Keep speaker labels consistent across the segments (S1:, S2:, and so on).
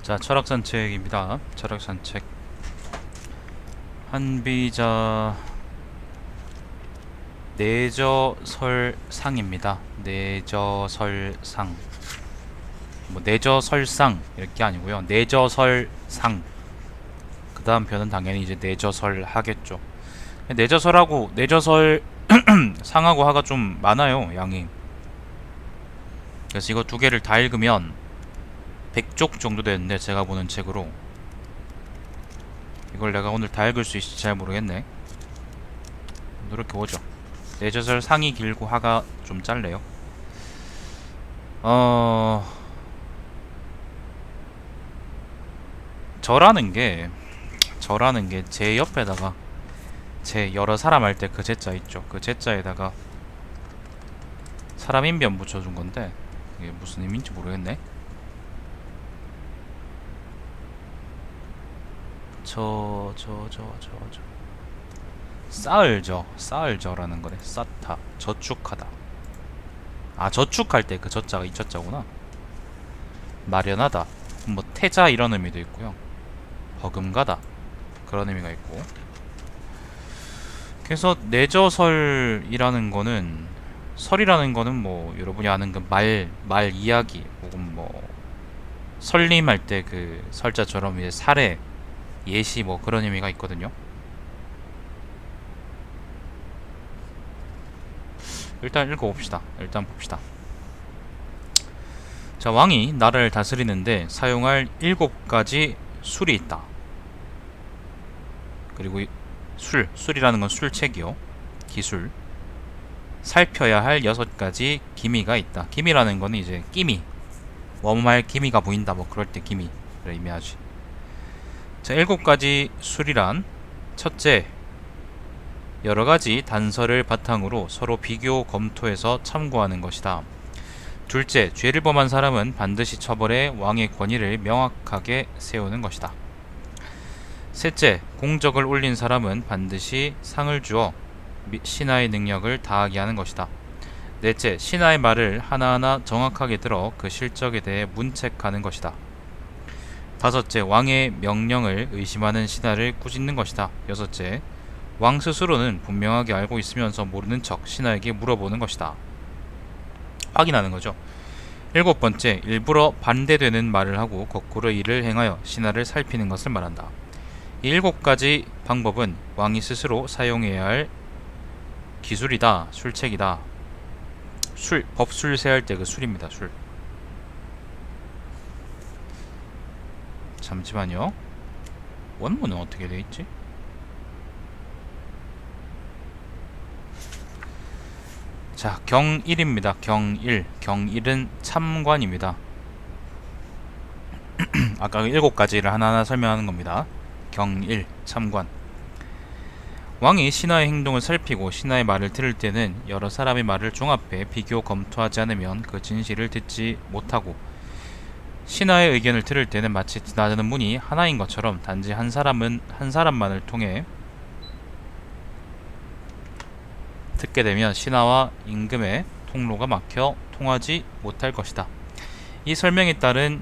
S1: 자, 철학산책입니다. 철학산책 한비자 내저설상입니다. 내저설상, 뭐 내저설상 이렇게 아니고요. 내저설상. 그 다음 편은 당연히 이제 내저설 하겠죠. 내저설하고 내저설 상하고 하가 좀 많아요, 양이. 그래서 이거 두 개를 다 읽으면 100쪽 정도 되는데, 제가 보는 책으로 이걸 내가 오늘 다 읽을 수 있을지 잘 모르겠네. 이렇게 오죠. 내저설 상이 길고 하가 좀 짧네요. 저라는 게 제 옆에다가 제 여러 사람 할 때 그 제자 있죠. 그 제자에다가 사람 인변 붙여준 건데, 이게 무슨 의미인지 모르겠네. 쌓을저라는 거네. 쌓다, 저축하다. 아, 저축할 때 그 저자가 이 저자구나. 마련하다, 뭐 태자 이런 의미도 있고요. 버금가다 그런 의미가 있고. 그래서 내저설이라는 거는, 설이라는 거는 뭐 여러분이 아는 그 말 이야기, 혹은 뭐 설림할 때 그 설자처럼 이제 사례, 예시 뭐 그런 의미가 있거든요. 일단 읽어봅시다. 일단 봅시다. 자, 왕이 나라를 다스리는데 사용할 7가지 술이 있다. 그리고 술이라는 건 술책이요. 기술. 살펴야 할 6가지 기미가 있다. 기미라는 거는 이제 끼미, 뭐뭐할 기미가 보인다, 뭐 그럴 때 기미를 의미하지. 자, 7가지 술이란: 첫째, 여러가지 단서를 바탕으로 서로 비교 검토해서 참고하는 것이다. 둘째, 죄를 범한 사람은 반드시 처벌해 왕의 권위를 명확하게 세우는 것이다. 셋째, 공적을 올린 사람은 반드시 상을 주어 신하의 능력을 다하게 하는 것이다. 넷째, 신하의 말을 하나하나 정확하게 들어 그 실적에 대해 문책하는 것이다. 다섯째, 왕의 명령을 의심하는 신하를 꾸짖는 것이다. 여섯째, 왕 스스로는 분명하게 알고 있으면서 모르는 척 신하에게 물어보는 것이다. 확인하는 거죠. 일곱 번째, 일부러 반대되는 말을 하고 거꾸로 이를 행하여 신하를 살피는 것을 말한다. 이 7가지 방법은 왕이 스스로 사용해야 할 기술이다, 술책이다. 법술 세할 때 그 술입니다, 술. 잠시만요. 원문은 어떻게 돼 있지? 자, 경일입니다. 경일은 참관입니다. 아까 7가지를 하나하나 설명하는 겁니다. 경일, 참관. 왕이 신하의 행동을 살피고 신하의 말을 들을 때는 여러 사람의 말을 종합해 비교 검토하지 않으면 그 진실을 듣지 못하고, 신하의 의견을 들을 때는 마치 드나드는 문이 하나인 것처럼 단지 한 사람만을 통해 듣게 되면 신하와 임금의 통로가 막혀 통하지 못할 것이다. 이 설명에 따른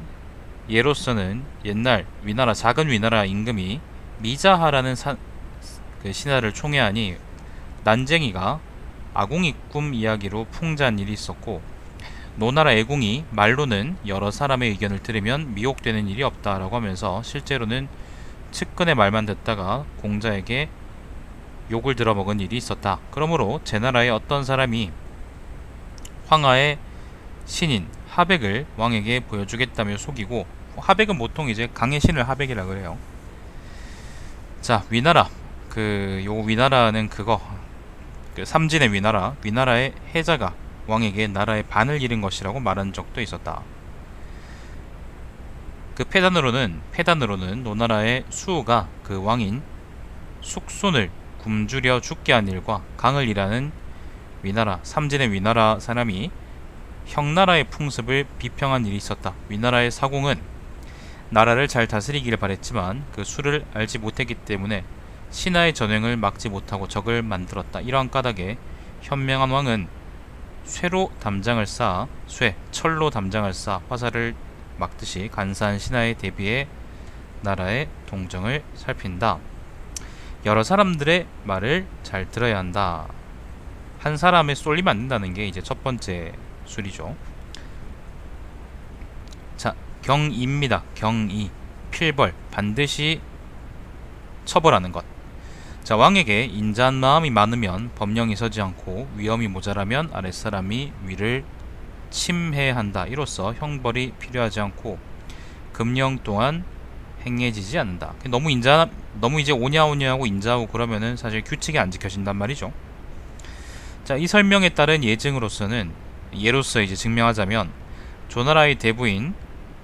S1: 예로서는 옛날 작은 위나라 임금이 미자하라는 그 신하를 총애하니 난쟁이가 아궁이 꿈 이야기로 풍자한 일이 있었고, 노나라 애궁이 말로는 여러 사람의 의견을 들으면 미혹되는 일이 없다라고 하면서 실제로는 측근의 말만 듣다가 공자에게 욕을 들어먹은 일이 있었다. 그러므로 제나라의 어떤 사람이 황하의 신인 하백을 왕에게 보여주겠다며 속이고, 하백은 보통 이제 강의 신을 하백이라 그래요. 자, 위나라. 위나라는 그 삼진의 위나라의 해자가 왕에게 나라의 반을 잃은 것이라고 말한 적도 있었다. 그 패단으로는 노나라의 수우가 그 왕인 숙손을 굶주려 죽게 한 일과 강을 일하는 삼진의 위나라 사람이 형나라의 풍습을 비평한 일이 있었다. 위나라의 사공은 나라를 잘 다스리기를 바랬지만 그 수를 알지 못했기 때문에 신하의 전횡을 막지 못하고 적을 만들었다. 이러한 까닭에 현명한 왕은 철로 담장을 쌓아 화살을 막듯이 간사한 신하에 대비해 나라의 동정을 살핀다. 여러 사람들의 말을 잘 들어야 한다. 한 사람에 쏠리면 안 된다는 게 이제 첫 번째 술이죠. 자, 경이입니다. 경이. 필벌. 반드시 처벌하는 것. 자, 왕에게 인자한 마음이 많으면 법령이 서지 않고 위험이 모자라면 아랫사람이 위를 침해한다. 이로써 형벌이 필요하지 않고 금령 또한 행해지지 않는다. 너무 이제 오냐오냐하고 인자하고 그러면은 사실 규칙이 안 지켜진단 말이죠. 자, 이 설명에 따른 예로서 이제 증명하자면 조나라의 대부인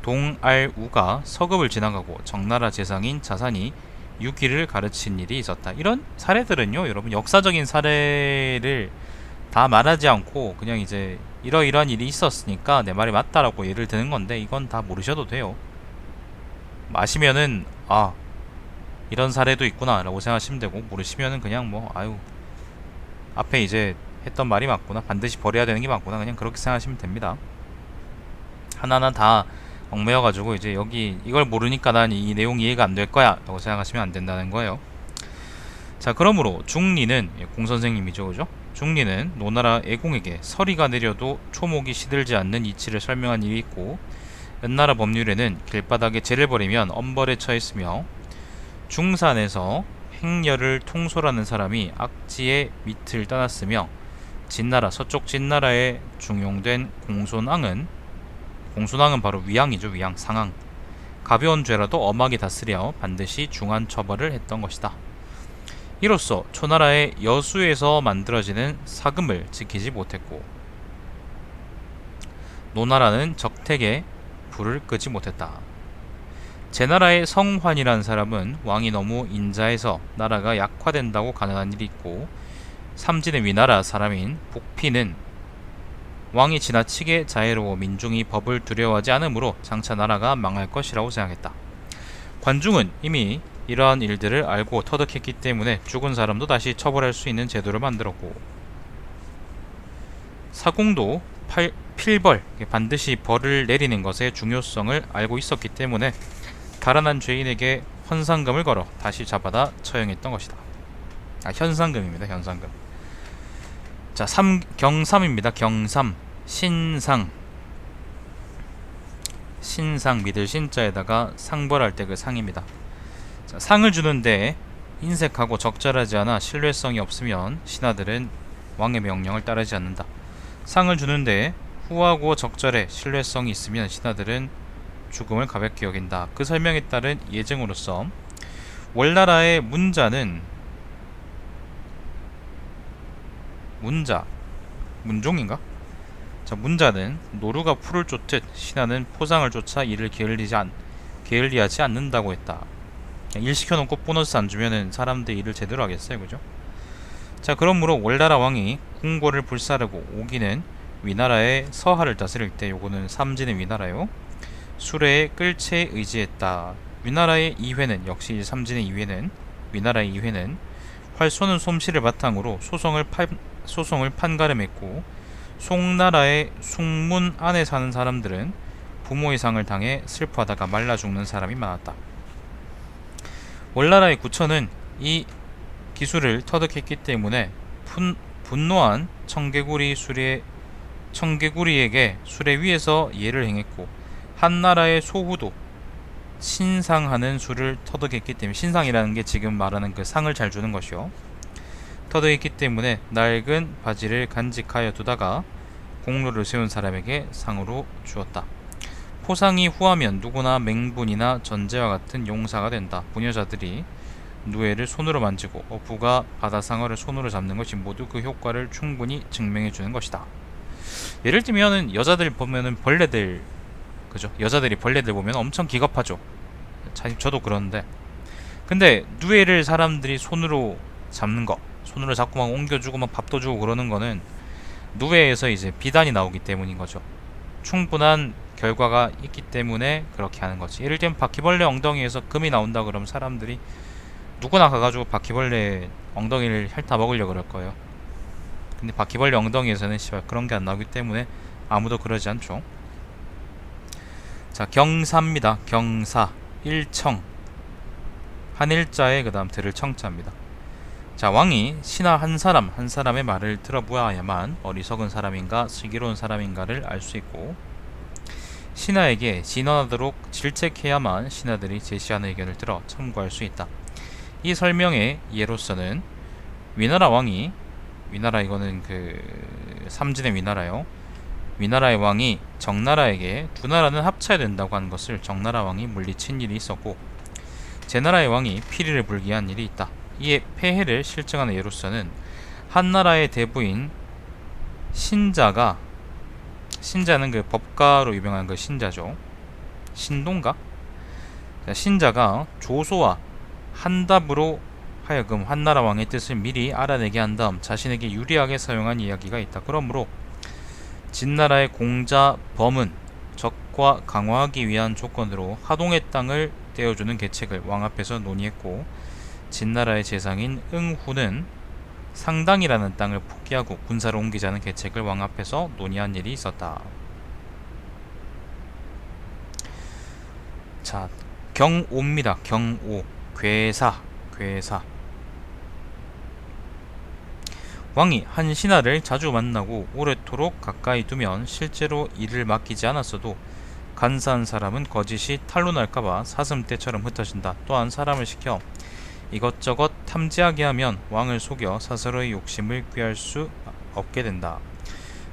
S1: 동알우가 서급을 지나가고 정나라 재상인 자산이 유기를 가르친 일이 있었다. 이런 사례들은요, 여러분 역사적인 사례를 다 말하지 않고 그냥 이제 이러이러한 일이 있었으니까 내 말이 맞다라고 예를 드는 건데, 이건 다 모르셔도 돼요. 아시면은 아, 이런 사례도 있구나 라고 생각하시면 되고, 모르시면은 그냥 뭐 아유, 앞에 이제 했던 말이 맞구나, 반드시 버려야 되는 게 맞구나, 그냥 그렇게 생각하시면 됩니다. 하나하나 다 얽매여가지고 이제 여기 이걸 모르니까 난 이 내용 이해가 안 될 거야 라고 생각하시면 안 된다는 거예요. 자, 그러므로 중리는 공선생님이죠, 그죠? 중리는 노나라 애공에게 서리가 내려도 초목이 시들지 않는 이치를 설명한 일이 있고, 은나라 법률에는 길바닥에 죄를 버리면 엄벌에 처했으며, 중산에서 행렬을 통솔하는 사람이 악지의 밑을 떠났으며, 진나라 서쪽 진나라에 중용된 공손왕은 바로 위양이죠. 위양, 상황. 가벼운 죄라도 엄하게 다스려 반드시 중한 처벌을 했던 것이다. 이로써 초나라의 여수에서 만들어지는 사금을 지키지 못했고, 노나라는 적택에 불을 끄지 못했다. 제나라의 성환이라는 사람은 왕이 너무 인자해서 나라가 약화된다고 가난한 일이 있고, 삼진의 위나라 사람인 복피는 왕이 지나치게 자애로워 민중이 법을 두려워하지 않으므로 장차 나라가 망할 것이라고 생각했다. 관중은 이미 이러한 일들을 알고 터득했기 때문에 죽은 사람도 다시 처벌할 수 있는 제도를 만들었고, 사공도 필벌, 반드시 벌을 내리는 것의 중요성을 알고 있었기 때문에 달아난 죄인에게 헌상금을 걸어 다시 잡아다 처형했던 것이다. 현상금입니다. 현상금. 자, 경삼입니다. 경삼. 신상 믿을 신자에다가 상벌할 때 그 상입니다. 자, 상을 주는데 인색하고 적절하지 않아 신뢰성이 없으면 신하들은 왕의 명령을 따르지 않는다. 상을 주는데 후하고 적절해 신뢰성이 있으면 신하들은 죽음을 가볍게 여긴다. 그 설명에 따른 예증으로서 월나라의 문종인가? 자, 문자는 노루가 풀을 쫓듯 신하는 포상을 쫓아 이를 게을리하지 않는다고 했다. 일 시켜놓고 보너스 안 주면은 사람들이 일을 제대로 하겠어요, 그죠? 자, 그러므로 월나라 왕이 궁궐을 불사르고 오기는 위나라의 서하를 다스릴 때, 요거는 삼진의 위나라요, 수레의 끌체에 의지했다. 위나라의 이회는 역시 삼진의 이회는, 위나라의 이회는 활 쏘는 솜씨를 바탕으로 소송을 판가름했고, 송나라의 숭문 안에 사는 사람들은 부모의 상을 당해 슬퍼하다가 말라 죽는 사람이 많았다. 월나라의 구천은 이 기술을 터득했기 때문에 분노한 청개구리에게 수레 위에서 예를 행했고, 한나라의 소후도 신상하는 수를 터득했기 때문에, 신상이라는 게 지금 말하는 그 상을 잘 주는 것이요, 터득했기 때문에 낡은 바지를 간직하여 두다가 공로를 세운 사람에게 상으로 주었다. 포상이 후하면 누구나 맹분이나 전제와 같은 용사가 된다. 부녀자들이 누에를 손으로 만지고 부가 바다상어를 손으로 잡는 것이 모두 그 효과를 충분히 증명해 주는 것이다. 예를 들면은 여자들 보면은 벌레들, 그죠? 여자들이 벌레들 보면 엄청 기겁하죠. 저도 그런데, 근데 누에를 사람들이 손으로 잡는 거, 손으로 자꾸 막 옮겨주고 막 밥도 주고 그러는 거는 누에에서 이제 비단이 나오기 때문인 거죠. 충분한 결과가 있기 때문에 그렇게 하는 거지. 예를 들면 바퀴벌레 엉덩이에서 금이 나온다 그러면 사람들이 누구나 가가지고 바퀴벌레 엉덩이를 핥아 먹으려고 그럴 거예요. 근데 바퀴벌레 엉덩이에서는 그런 게 안 나오기 때문에 아무도 그러지 않죠. 자, 경사입니다. 경사. 일청. 한일자에 그 다음 들을 청자입니다. 자, 왕이 신하 한 사람의 말을 들어보아야만 어리석은 사람인가 슬기로운 사람인가를 알 수 있고, 신하에게 진언하도록 질책해야만 신하들이 제시하는 의견을 들어 참고할 수 있다. 이 설명의 예로서는 위나라 왕이, 위나라 이거는 그 삼진의 위나라요, 위나라의 왕이 정나라에게 두 나라는 합쳐야 된다고 하는 것을 정나라 왕이 물리친 일이 있었고, 제나라의 왕이 피리를 불게 한 일이 있다. 이에 폐해를 실증하는 예로서는 한나라의 대부인 신자가, 신자는 그 법가로 유명한 그 신자죠. 신동가? 신자가 조소와 한답으로 하여금 한나라 왕의 뜻을 미리 알아내게 한 다음 자신에게 유리하게 사용한 이야기가 있다. 그러므로 진나라의 공자 범은 적과 강화하기 위한 조건으로 하동의 땅을 떼어주는 계책을 왕 앞에서 논의했고, 진나라의 재상인 응후는 상당이라는 땅을 포기하고 군사로 옮기자는 계책을 왕 앞에서 논의한 일이 있었다. 자, 경오입니다. 경오. 괴사. 괴사. 왕이 한 신하를 자주 만나고 오래도록 가까이 두면 실제로 일을 맡기지 않았어도 간사한 사람은 거짓이 탄로날까봐 사슴떼처럼 흩어진다. 또한 사람을 시켜 이것저것 탐지하게 하면 왕을 속여 스스로의 욕심을 꾀할 수 없게 된다.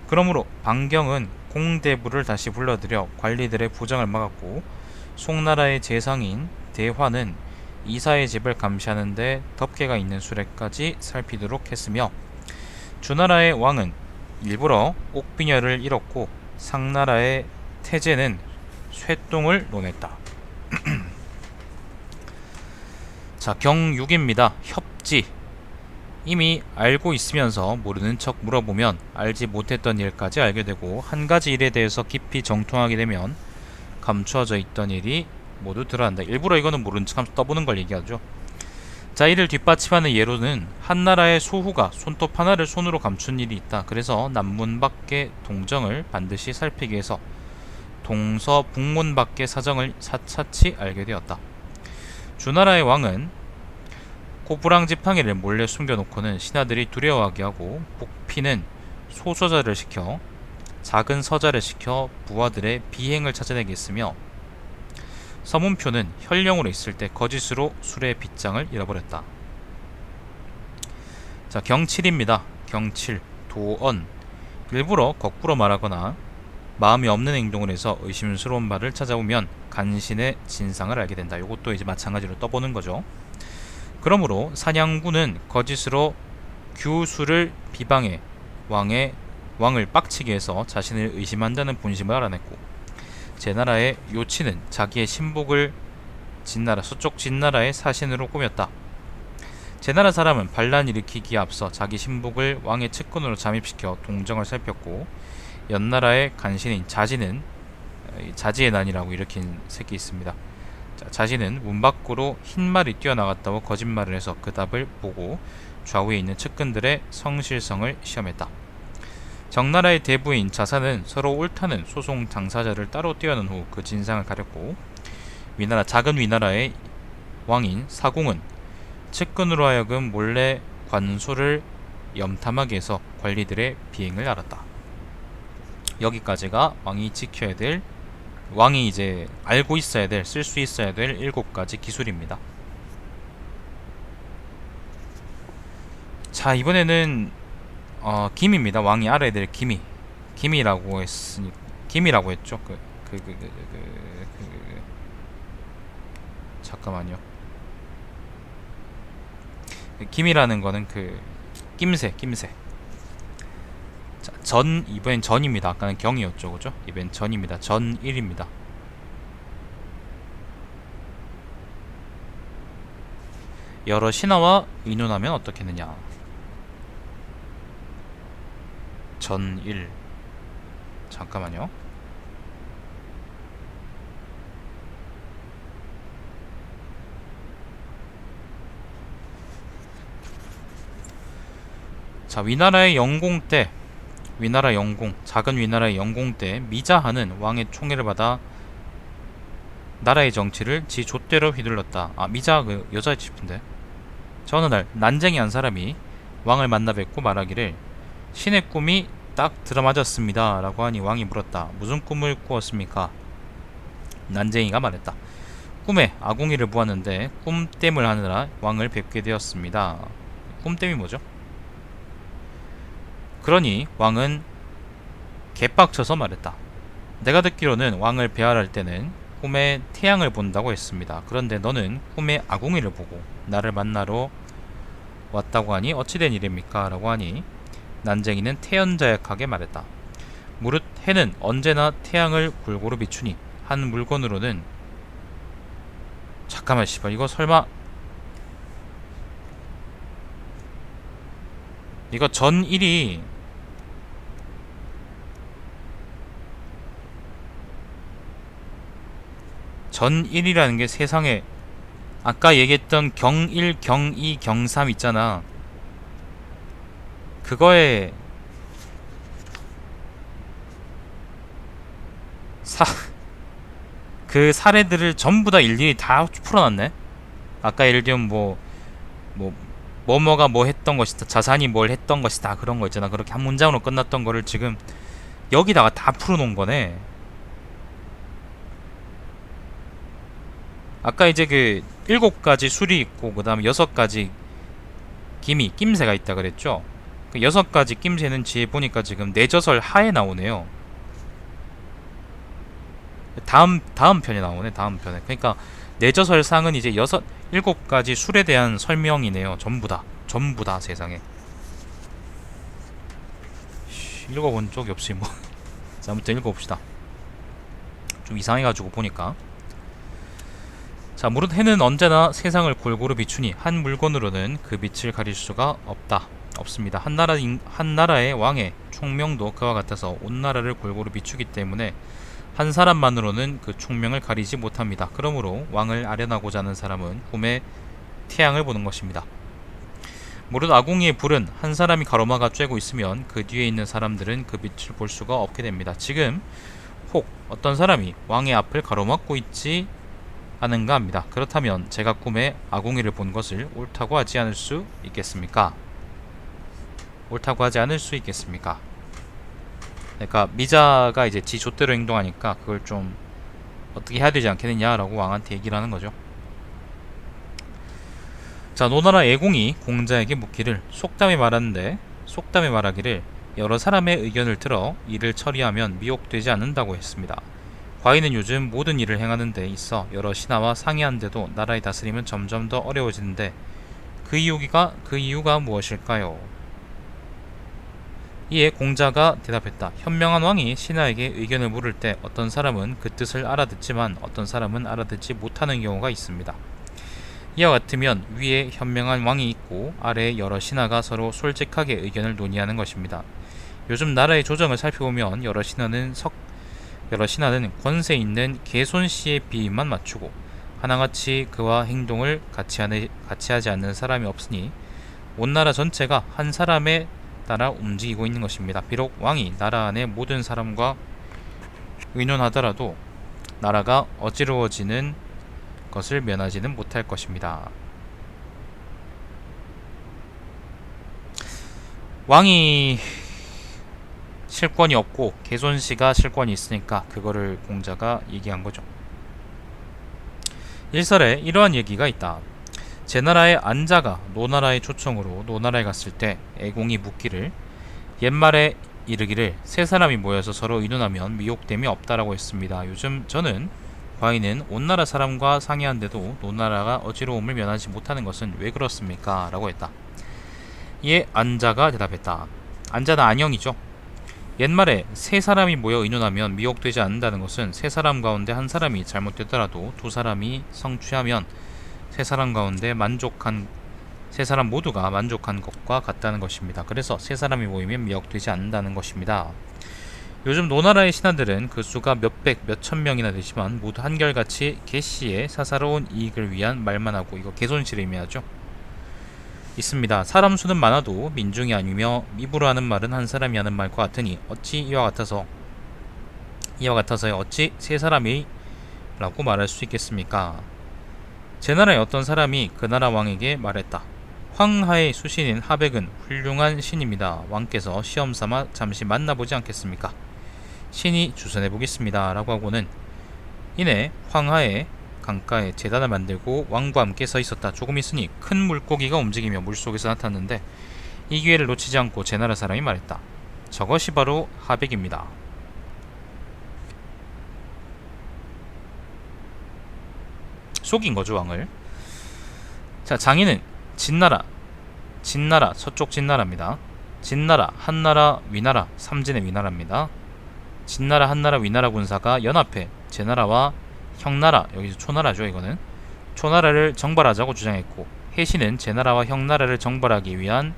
S1: 그러므로 방경은 공대부를 다시 불러들여 관리들의 부정을 막았고, 송나라의 재상인 대화는 이사의 집을 감시하는데 덮개가 있는 수레까지 살피도록 했으며, 주나라의 왕은 일부러 옥비녀를 잃었고, 상나라의 태제는 쇠똥을 논했다. 자, 경6입니다. 협지. 이미 알고 있으면서 모르는 척 물어보면 알지 못했던 일까지 알게 되고, 한 가지 일에 대해서 깊이 정통하게 되면 감추어져 있던 일이 모두 드러난다. 일부러 이거는 모르는 척하면서 떠보는 걸 얘기하죠. 자, 이를 뒷받침하는 예로는 한나라의 소후가 손톱 하나를 손으로 감춘 일이 있다. 그래서 남문 밖의 동정을 반드시 살피기 위해서 동서 북문 밖의 사정을 차차치 알게 되었다. 주나라의 왕은 고부랑 지팡이를 몰래 숨겨놓고는 신하들이 두려워하게 하고, 복피는 소서자를 시켜 작은 서자를 시켜 부하들의 비행을 찾아내게 했으며, 서문표는 현령으로 있을 때 거짓으로 술의 빗장을 잃어버렸다. 자, 경칠입니다. 경칠. 도언. 일부러 거꾸로 말하거나 마음이 없는 행동을 해서 의심스러운 말을 찾아보면 간신의 진상을 알게 된다. 이것도 이제 마찬가지로 떠보는 거죠. 그러므로 사냥군은 거짓으로 규수를 비방해 왕을 빡치게 해서 자신을 의심한다는 본심을 알아냈고, 제나라의 요치는 자기의 신복을 진나라, 서쪽 진나라의 사신으로 꾸몄다. 제나라 사람은 반란 일으키기에 앞서 자기 신복을 왕의 측근으로 잠입시켜 동정을 살폈고, 연나라의 간신인 자지는 자지의 난이라고 일으킨 색이 있습니다. 자, 자지는 문 밖으로 흰말이 뛰어나갔다고 거짓말을 해서 그 답을 보고 좌우에 있는 측근들의 성실성을 시험했다. 정나라의 대부인 자사는 서로 옳다는 소송 당사자를 따로 떼어놓은 후 그 진상을 가렸고, 작은 위나라의 왕인 사공은 측근으로 하여금 몰래 관소를 염탐하게 해서 관리들의 비행을 알았다. 여기까지가 왕이 이제 알고 있어야 될, 쓸 수 있어야 될 7가지 기술입니다. 자, 이번에는 기미입니다. 왕이 알아야 될 기미라고 했죠. 잠깐만요. 기미라는 거는 낌새. 자, 이번엔 전입니다. 아까는 경이었죠, 그죠? 이번엔 전입니다. 전 1입니다. 여러 신하와 의논하면 어떻겠느냐. 전 1. 잠깐만요. 자, 위나라의 영공 때, 작은 위나라의 영공 때 미자하는 왕의 총애를 받아 나라의 정치를 지 좆대로 휘둘렀다. 아, 미자 그 여자 싶은데. 자, 어느 날 난쟁이 한 사람이 왕을 만나 뵙고 말하기를 신의 꿈이 딱 들어맞았습니다 라고 하니 왕이 물었다. 무슨 꿈을 꾸었습니까? 난쟁이가 말했다. 꿈에 아궁이를 보았는데 꿈땜을 하느라 왕을 뵙게 되었습니다. 꿈땜이 뭐죠? 그러니 왕은 개빡쳐서 말했다. 내가 듣기로는 왕을 배할할 때는 꿈에 태양을 본다고 했습니다. 그런데 너는 꿈에 아궁이를 보고 나를 만나러 왔다고 하니 어찌된 일입니까? 라고 하니 난쟁이는 태연자약하게 말했다. 무릇 해는 언제나 태양을 골고루 비추니 한 물건으로는 잠깐만 씨발 이거 설마 이거 전일이 전일이라는 게 세상에 아까 얘기했던 경일, 경이, 경삼 있잖아. 그거에 사, 그 사례들을 전부 다 일일이 다 풀어놨네. 아까 예를 들면 뭐가 뭐 했던 것이다, 자산이 뭘 했던 것이다, 그런 거 있잖아. 그렇게 한 문장으로 끝났던 거를 지금 여기다가 다 풀어놓은 거네. 아까 이제 그 7가지 술이 있고 그 다음에 6가지 김이 낌새가 있다 그랬죠. 그 6가지 낌새는 지에 보니까 지금 내저설 하에 나오네요. 다음 편에 나오네. 다음 편에. 그러니까 내저설상은 이제 7가지 술에 대한 설명이네요. 전부 다 세상에. 읽어본 적이 없이 뭐. 자, 아무튼 읽어봅시다. 좀 이상해가지고 보니까. 자, 무릇 해는 언제나 세상을 골고루 비추니 한 물건으로는 그 빛을 가릴 수가 없습니다. 한 나라의 왕의 총명도 그와 같아서 온 나라를 골고루 비추기 때문에 한 사람만으로는 그 총명을 가리지 못합니다. 그러므로 왕을 아련하고자 하는 사람은 꿈에 태양을 보는 것입니다. 무릇 아궁이의 불은 한 사람이 가로막아 쬐고 있으면 그 뒤에 있는 사람들은 그 빛을 볼 수가 없게 됩니다. 지금 혹 어떤 사람이 왕의 앞을 가로막고 있지 않은가 합니다. 그렇다면 제가 꿈에 아궁이를 본 것을 옳다고 하지 않을 수 있겠습니까? 옳다고 하지 않을 수 있겠습니까? 그러니까 미자가 이제 지 좆대로 행동하니까 그걸 좀 어떻게 해야 되지 않겠느냐라고 왕한테 얘기를 하는 거죠. 자, 노나라 애공이 공자에게 묻기를 속담에 말하기를 여러 사람의 의견을 들어 일을 처리하면 미혹되지 않는다고 했습니다. 과인은 요즘 모든 일을 행하는 데 있어 여러 신하와 상의하는데도 나라의 다스림은 점점 더 어려워지는데 그 이유가 무엇일까요? 이에 공자가 대답했다. 현명한 왕이 신하에게 의견을 물을 때 어떤 사람은 그 뜻을 알아듣지만 어떤 사람은 알아듣지 못하는 경우가 있습니다. 이와 같으면 위에 현명한 왕이 있고 아래에 여러 신하가 서로 솔직하게 의견을 논의하는 것입니다. 요즘 나라의 조정을 살펴보면 여러 신하는 권세 있는 개손씨의 비위만 맞추고 하나같이 그와 행동을 같이 하지 않는 사람이 없으니 온 나라 전체가 한 사람에 따라 움직이고 있는 것입니다. 비록 왕이 나라 안의 모든 사람과 의논하더라도 나라가 어지러워지는 것을 면하지는 못할 것입니다. 왕이 실권이 없고 개손씨가 실권이 있으니까 그거를 공자가 얘기한 거죠. 일설에 이러한 얘기가 있다. 제나라의 안자가 노나라의 초청으로 노나라에 갔을 때 애공이 묻기를 옛말에 이르기를 세 사람이 모여서 서로 의논하면 미혹됨이 없다라고 했습니다. 요즘 저는 과인은 온 나라 사람과 상의한데도 노나라가 어지러움을 면하지 못하는 것은 왜 그렇습니까? 라고 했다. 이에 안자가 대답했다. 안자는 안형이죠. 옛말에 세 사람이 모여 의논하면 미혹되지 않는다는 것은 세 사람 가운데 한 사람이 잘못되더라도 두 사람이 성취하면 세 사람 모두가 만족한 것과 같다는 것입니다. 그래서 세 사람이 모이면 미혹되지 않는다는 것입니다. 요즘 노나라의 신하들은 그 수가 몇백, 몇천 명이나 되지만 모두 한결같이 개씨의 사사로운 이익을 위한 말만 하고, 이거 개손실을 의미하죠. 있습니다. 사람 수는 많아도 민중이 아니며 입으로 하는 말은 한 사람이 하는 말과 같으니 어찌 이와 같아서요 어찌 세 사람이 라고 말할 수 있겠습니까? 제나라의 어떤 사람이 그 나라 왕에게 말했다. 황하의 수신인 하백은 훌륭한 신입니다. 왕께서 시험삼아 잠시 만나보지 않겠습니까? 신이 주선해보겠습니다. 라고 하고는 이내 황하의 강가에 제단을 만들고 왕과 함께 서 있었다. 조금 있으니 큰 물고기가 움직이며 물속에서 나타났는데 이 기회를 놓치지 않고 제나라 사람이 말했다. 저것이 바로 하백입니다. 속인 거죠, 왕을. 자, 장인은 진나라, 서쪽 진나라입니다. 진나라, 한나라, 위나라, 삼진의 위나라입니다. 진나라, 한나라, 위나라 군사가 연합해 제나라와 형나라, 여기서 초나라죠, 이거는 초나라를 정벌하자고 주장했고, 해신은 제나라와 형나라를 정벌하기 위한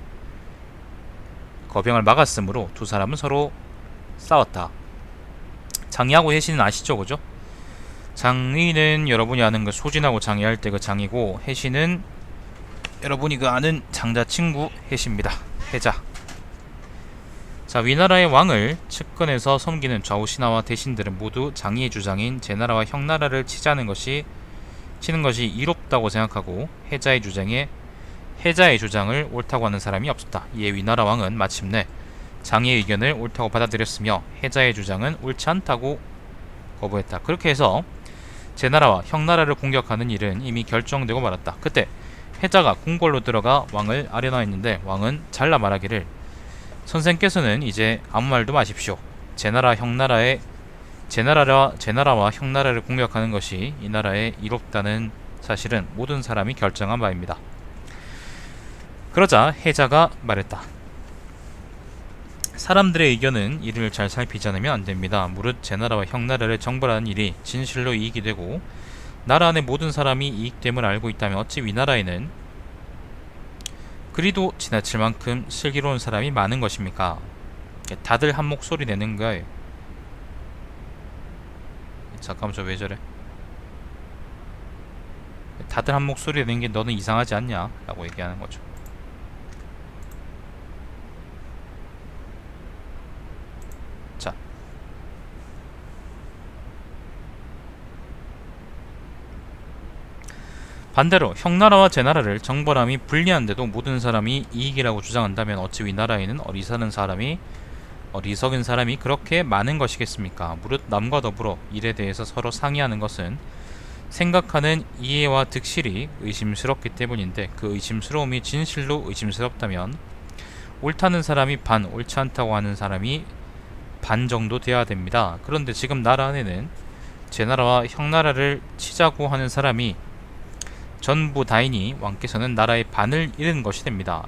S1: 거병을 막았으므로 두 사람은 서로 싸웠다. 장이하고 해신은 아시죠, 그죠? 장의는 여러분이 아는 그 소진하고 장의할 때 그 장이고, 해신은 여러분이 그 아는 장자 친구 해시입니다. 해자. 자, 위나라의 왕을 측근에서 섬기는 좌우 신하와 대신들은 모두 장의의 주장인 제나라와 형나라를 치는 것이 이롭다고 생각하고 해자의 주장을 옳다고 하는 사람이 없었다. 이에 위나라 왕은 마침내 장의의 의견을 옳다고 받아들였으며 해자의 주장은 옳지 않다고 거부했다. 그렇게 해서 제나라와 형나라를 공격하는 일은 이미 결정되고 말았다. 그때 해자가 궁궐로 들어가 왕을 아련하였는데 왕은 잘라 말하기를, 선생께서는 이제 아무 말도 마십시오. 제나라와 형나라를 공격하는 것이 이 나라에 이롭다는 사실은 모든 사람이 결정한 바입니다. 그러자 해자가 말했다. 사람들의 의견은 이를 잘 살피지 않으면 안됩니다. 무릇 제나라와 형나라를 정벌하는 일이 진실로 이익이 되고 나라 안의 모든 사람이 이익됨을 알고 있다면 어찌 위나라에는 그리도 지나칠 만큼 슬기로운 사람이 많은 것입니까? 다들 한 목소리 내는 거예요. 잠깐만, 저 왜 저래? 다들 한 목소리 내는 게 너는 이상하지 않냐? 라고 얘기하는 거죠. 자, 반대로 형나라와 제나라를 정벌함이 불리한데도 모든 사람이 이익이라고 주장한다면 어찌 위나라에는 어리석은 사람이 그렇게 많은 것이겠습니까? 무릇 남과 더불어 일에 대해서 서로 상의하는 것은 생각하는 이해와 득실이 의심스럽기 때문인데, 그 의심스러움이 진실로 의심스럽다면 옳다는 사람이 반, 옳지 않다고 하는 사람이 반 정도 돼야 됩니다. 그런데 지금 나라 안에는 제나라와 형나라를 치자고 하는 사람이 전부 다이니 왕께서는 나라의 반을 잃은 것이 됩니다.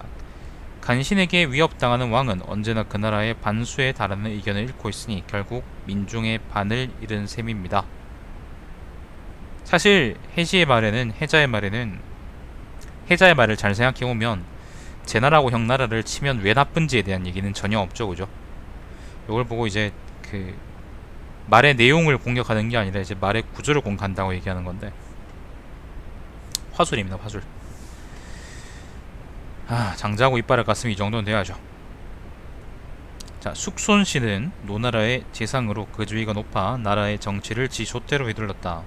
S1: 간신에게 위협당하는 왕은 언제나 그 나라의 반수에 달하는 의견을 잃고 있으니 결국 민중의 반을 잃은 셈입니다. 사실 해자의 말을 잘 생각해보면 제나라고 형나라를 치면 왜 나쁜지에 대한 얘기는 전혀 없죠, 그죠? 이걸 보고 이제 그 말의 내용을 공격하는 게 아니라 이제 말의 구조를 공격한다고 얘기하는 건데, 화술입니다, 화술. 장자하고 이빨을 깠으면 이 정도는 돼야죠. 자, 숙손씨는 노나라의 재상으로 그 지위가 높아 나라의 정치를 지 좆대로 휘둘렀다.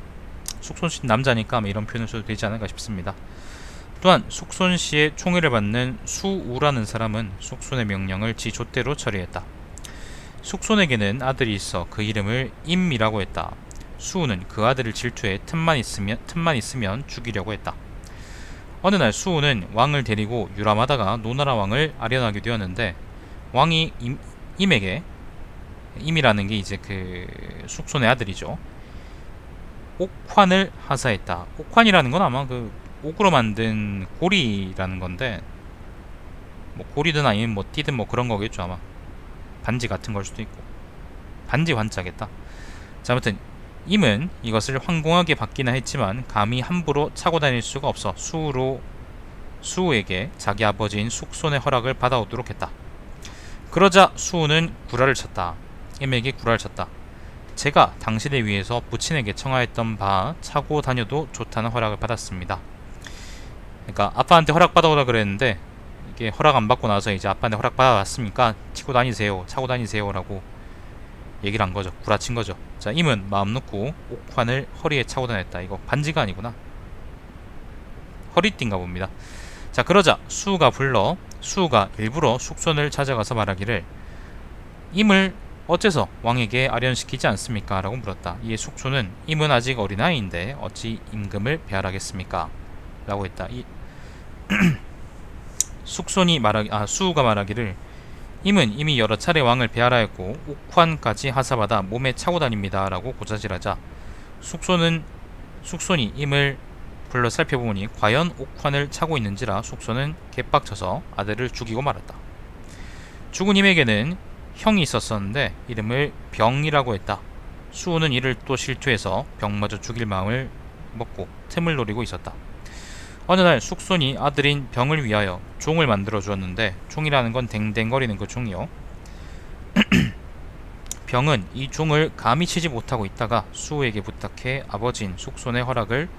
S1: 숙손씨 남자니까 이런 표현을 써도 되지 않을까 싶습니다. 또한 숙손씨의 총애를 받는 수우라는 사람은 숙손의 명령을 지 좆대로 처리했다. 숙손에게는 아들이 있어 그 이름을 임이라고 했다. 수우는 그 아들을 질투해 틈만 있으면 죽이려고 했다. 어느 날 수우는 왕을 데리고 유람하다가 노나라 왕을 아련하게 되었는데, 왕이 임이라는 게 이제 그 숙손의 아들이죠. 옥환을 하사했다. 옥환이라는 건 아마 그 옥으로 만든 고리라는 건데, 뭐 고리든 아니면 뭐 띠든 뭐 그런 거겠죠. 아마 반지 같은 걸 수도 있고, 반지 환자겠다. 자, 아무튼 임은 이것을 황공하게 받기는 했지만 감히 함부로 차고 다닐 수가 없어 수우에게 자기 아버지인 숙손의 허락을 받아오도록 했다. 그러자 수우는 구라를 쳤다. 임에게 구라를 쳤다. 제가 당신에 위해서 부친에게 청하였던 바 차고 다녀도 좋다는 허락을 받았습니다. 그러니까 아빠한테 허락 받아오라 그랬는데, 이게 허락 안 받고 나서 이제 아빠한테 허락 받아왔으니까 차고 다니세요 라고 얘기를 한 거죠. 구라친 거죠. 자, 임은 마음 놓고 옥환을 허리에 차고 다녔다. 이거 반지가 아니구나. 허리띠인가 봅니다. 자, 그러자 수우가 일부러 숙손을 찾아가서 말하기를 임을 어째서 왕에게 아련시키지 않습니까? 라고 물었다. 이에 숙소는 임은 아직 어린아이인데 어찌 임금을 배할하겠습니까? 라고 했다. 수우가 말하기를 임은 이미 여러 차례 왕을 배할하였고 옥환까지 하사받아 몸에 차고 다닙니다. 라고 고자질하자 숙손이 임을 불러 살펴보니 과연 옥환을 차고 있는지라 숙손은 개빡쳐서 아들을 죽이고 말았다. 죽은 임에게는 형이 있었었는데 이름을 병이라고 했다. 수우는 이를 또 실투해서 병마저 죽일 마음을 먹고 틈을 노리고 있었다. 어느 날 숙손이 아들인 병을 위하여 종을 만들어 주었는데, 종이라는 건 댕댕거리는 그 종이요. 병은 이 종을 감히 치지 못하고 있다가 수우에게 부탁해 아버지인 숙손의 허락을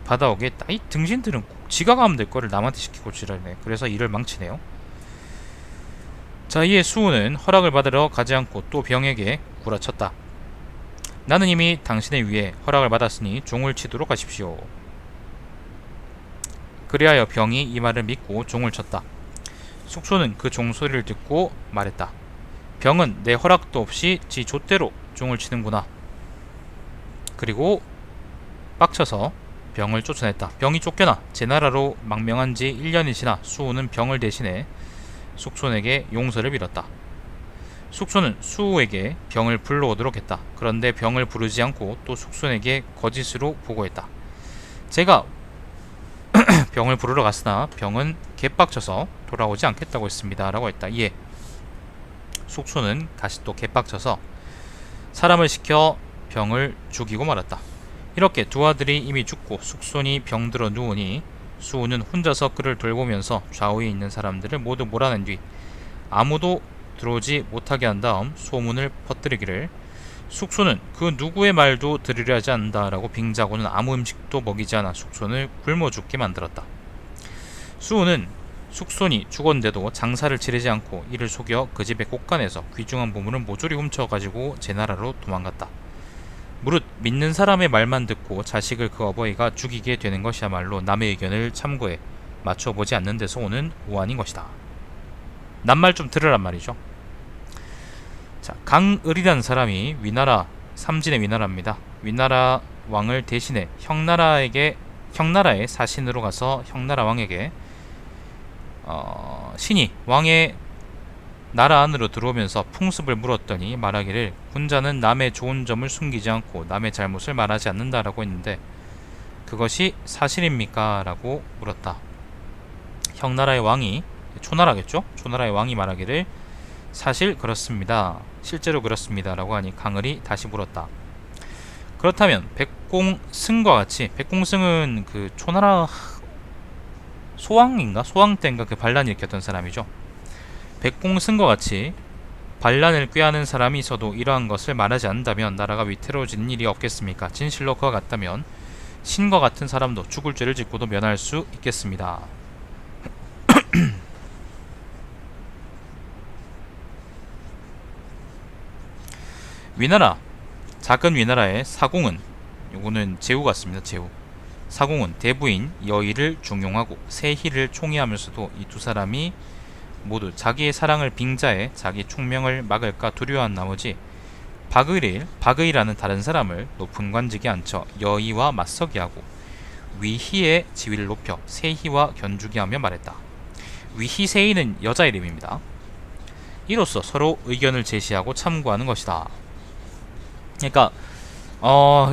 S1: 받아오게 했다. 이 등신들은 꼭 지가 가면 될 거를 남한테 시키고 지랄네. 그래서 일을 망치네요. 자, 이에 수우는 허락을 받으러 가지 않고 또 병에게 구라쳤다. 나는 이미 당신의 위에 허락을 받았으니 종을 치도록 하십시오. 그리하여 병이 이 말을 믿고 종을 쳤다. 숙소는 그 종 소리를 듣고 말했다. 병은 내 허락도 없이 지 좆대로 종을 치는구나. 그리고 빡쳐서 병을 쫓아냈다. 병이 쫓겨나 제나라로 망명한 지 1년이 지나 수우는 병을 대신해 숙손에게 용서를 빌었다. 숙손은 수우에게 병을 불러오도록 했다. 그런데 병을 부르지 않고 또 숙손에게 거짓으로 보고했다. 제가 병을 부르러 갔으나 병은 개빡쳐서 돌아오지 않겠다고 했습니다. 라고 했다. 이에 숙손은 다시 또 개빡쳐서 사람을 시켜 병을 죽이고 말았다. 이렇게 두 아들이 이미 죽고 숙손이 병들어 누우니 수우는 혼자서 그를 돌보면서 좌우에 있는 사람들을 모두 몰아낸 뒤 아무도 들어오지 못하게 한 다음 소문을 퍼뜨리기를 숙소는 그 누구의 말도 들으려 하지 않는다라고 빙자고는 아무 음식도 먹이지 않아 숙손을 굶어 죽게 만들었다. 수우는 숙손이 죽었는데도 장사를 치르지 않고 이를 속여 그 집의 곳간에서 귀중한 보물을 모조리 훔쳐가지고 제나라로 도망갔다. 무릇 믿는 사람의 말만 듣고 자식을 그 어버이가 죽이게 되는 것이야말로 남의 의견을 참고해 맞춰보지 않는 데서 오는 오한인 것이다. 낱말 좀 들으란 말이죠. 자, 강을이라는 사람이 삼진의 위나라입니다. 위나라 왕을 대신해 형나라의 사신으로 가서 형나라 왕에게 신이 왕의 나라 안으로 들어오면서 풍습을 물었더니 말하기를 군자는 남의 좋은 점을 숨기지 않고 남의 잘못을 말하지 않는다라고 했는데 그것이 사실입니까? 라고 물었다. 형나라의 왕이, 초나라겠죠? 초나라의 왕이 말하기를 사실 그렇습니다. 실제로 그렇습니다. 라고 하니 강을이 다시 물었다. 그렇다면 백공승과 같이, 백공승은 그 초나라 소왕 때인가 그 반란 일으켰던 사람이죠. 백공승과 같이 반란을 꾀하는 사람이 있어도 이러한 것을 말하지 않는다면 나라가 위태로워지는 일이 없겠습니까? 진실로 그와 같다면 신과 같은 사람도 죽을 죄를 짓고도 면할 수 있겠습니다. 위나라, 작은 위나라의 사공은, 요거는 제후 같습니다. 제후. 사공은 대부인 여의를 중용하고 세희를 총애하면서도 이 두 사람이 모두 자기의 사랑을 빙자해 자기 총명을 막을까 두려워한 나머지 박의라는 다른 사람을 높은 관직에 앉혀 여의와 맞서게 하고 위희의 지위를 높여 세희와 견주게 하며 말했다. 위희 세희는 여자 이름입니다. 이로써 서로 의견을 제시하고 참고하는 것이다. 그러니까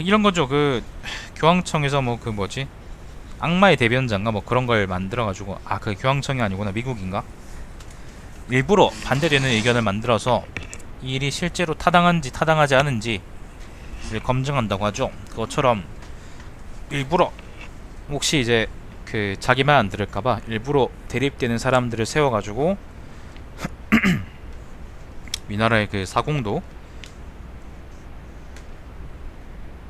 S1: 이런 거죠. 그 교황청에서 뭐 그 뭐지, 악마의 대변자인가 뭐 그런 걸 만들어 가지고, 그 교황청이 아니구나, 미국인가, 일부러 반대되는 의견을 만들어서 이 일이 실제로 타당한지 타당하지 않은지 검증한다고 하죠. 그것처럼 일부러 혹시 이제 그 자기 말 안 들을까봐 일부러 대립되는 사람들을 세워가지고 위나라의 그 사공도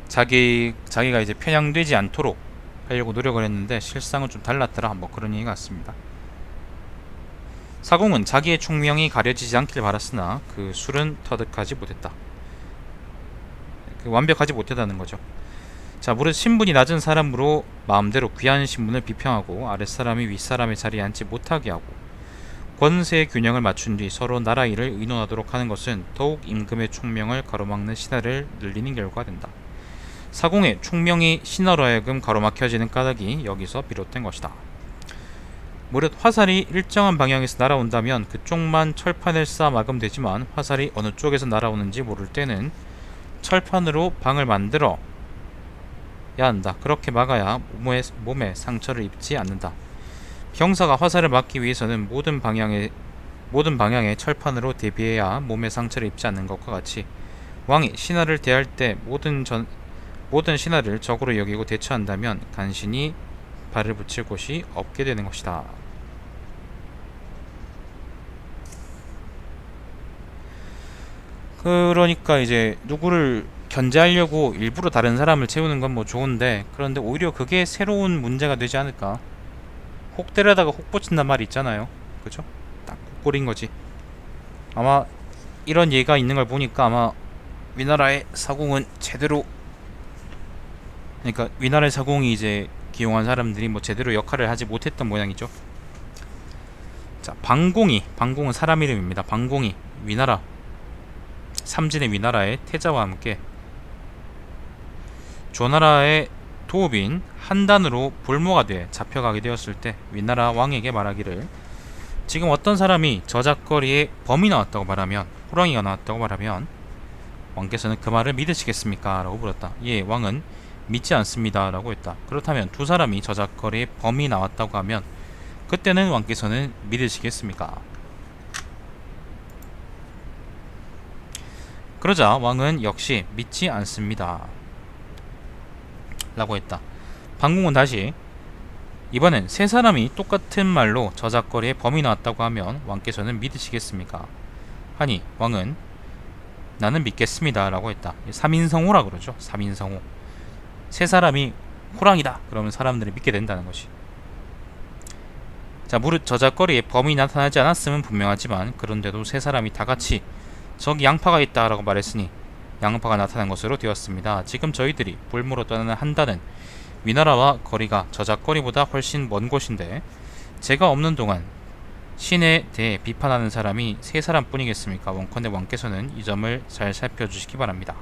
S1: 자기가 이제 편향되지 않도록 하려고 노력을 했는데 실상은 좀 달랐더라, 뭐 그런 얘기 같습니다. 사공은 자기의 총명이 가려지지 않길 바랐으나 그 술은 터득하지 못했다. 완벽하지 못했다는 거죠. 자, 무릇 신분이 낮은 사람으로 마음대로 귀한 신분을 비평하고 아랫사람이 윗사람의 자리에 앉지 못하게 하고 권세의 균형을 맞춘 뒤 서로 나라 일을 의논하도록 하는 것은 더욱 임금의 총명을 가로막는 신하를 늘리는 결과가 된다. 사공의 총명이 신하로 하여금 가로막혀지는 까닭이 여기서 비롯된 것이다. 무릇 화살이 일정한 방향에서 날아온다면 그쪽만 철판을 쌓아 막으면 되지만 화살이 어느 쪽에서 날아오는지 모를 때는 철판으로 방을 만들어 야 한다. 그렇게 막아야 몸에 상처를 입지 않는다. 병사가 화살을 막기 위해서는 모든 방향의 철판으로 대비해야 몸에 상처를 입지 않는 것과 같이 왕이 신하를 대할 때 모든 신하를 적으로 여기고 대처한다면 간신히 발을 붙일 곳이 없게 되는 것이다. 그러니까 이제 누구를 견제하려고 일부러 다른 사람을 채우는 건 뭐 좋은데, 그런데 오히려 그게 새로운 문제가 되지 않을까. 혹 때려다가 혹 붙인단 말이 있잖아요. 그죠? 딱 꼴인 거지. 아마 이런 예가 있는 걸 보니까 아마 위나라의 사공은 제대로, 그러니까 위나라의 사공이 이제 기용한 사람들이 뭐 제대로 역할을 하지 못했던 모양이죠. 자, 방공은 사람 이름입니다. 방공이 위나라 삼진의 위나라의 태자와 함께 조나라의 도읍인 한단으로 볼모가 돼 잡혀가게 되었을 때 위나라 왕에게 말하기를, 지금 어떤 사람이 저작거리에 범이 나왔다고 말하면, 호랑이가 나왔다고 말하면 왕께서는 그 말을 믿으시겠습니까? 라고 물었다. 예, 왕은 믿지 않습니다 라고 했다. 그렇다면 두 사람이 저작거리에 범이 나왔다고 하면 그때는 왕께서는 믿으시겠습니까? 그러자 왕은 역시 믿지 않습니다 라고 했다. 방공은 다시, 이번엔 세 사람이 똑같은 말로 저작거리에 범이 나왔다고 하면 왕께서는 믿으시겠습니까? 하니 왕은 나는 믿겠습니다 라고 했다. 3인성호라 그러죠. 3인성호. 세 사람이 호랑이다 그러면 사람들이 믿게 된다는 것이. 자, 무릇 저작거리에 범이 나타나지 않았음은 분명하지만 그런데도 세 사람이 다같이 저기 양파가 있다 라고 말했으니 양파가 나타난 것으로 되었습니다. 지금 저희들이 볼모로 떠나는 한단은 위나라와 거리가 저작거리보다 훨씬 먼 곳인데 제가 없는 동안 신에 대해 비판하는 사람이 세 사람뿐이겠습니까? 원컨대 왕께서는 이 점을 잘 살펴주시기 바랍니다.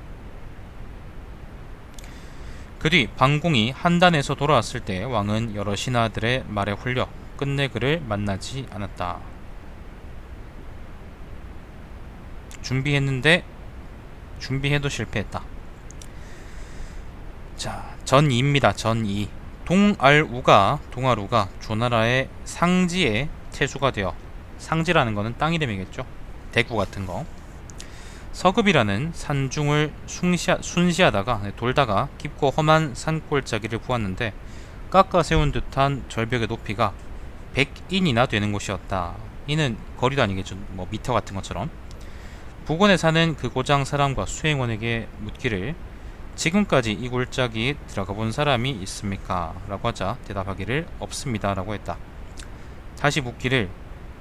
S1: 그 뒤 방공이 한단에서 돌아왔을 때 왕은 여러 신하들의 말에 홀려 끝내 그를 만나지 않았다. 준비해도 실패했다. 자, 전이입니다. 전이. 동아루가 조나라의 상지에 태수가 되어, 상지라는 거는 땅 이름이겠죠. 대구 같은 거. 서급이라는 산중을 순시하다가 돌다가 깊고 험한 산골짜기를 보았는데 깎아 세운 듯한 절벽의 높이가 100인이나 되는 곳이었다. 이는 거리도 아니겠죠. 뭐 미터 같은 것처럼. 부근에 사는 그 고장 사람과 수행원에게 묻기를, 지금까지 이 골짜기에 들어가 본 사람이 있습니까? 라고 하자 대답하기를 없습니다 라고 했다. 다시 묻기를,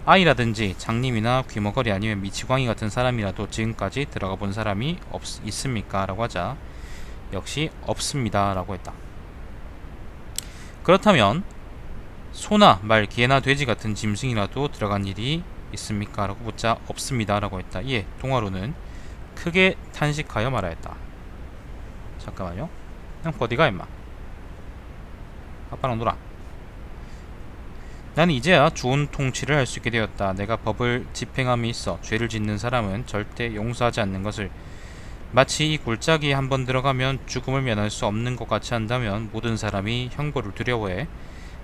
S1: 아이라든지 장님이나 귀머거리 아니면 미치광이 같은 사람이라도 지금까지 들어가 본 사람이 있습니까? 라고 하자 역시 없습니다 라고 했다. 그렇다면 소나 말, 개나 돼지 같은 짐승이라도 들어간 일이 있습니까? 라고 묻자 없습니다 라고 했다. 이에 동아루는 크게 탄식하여 말하였다. 잠깐만요. 그냥 어디가 임마. 아빠랑 놀아. 나는 이제야 좋은 통치를 할 수 있게 되었다. 내가 법을 집행함에 있어 죄를 짓는 사람은 절대 용서하지 않는 것을, 마치 이 골짜기에 한번 들어가면 죽음을 면할 수 없는 것 같이 한다면 모든 사람이 형벌을 두려워해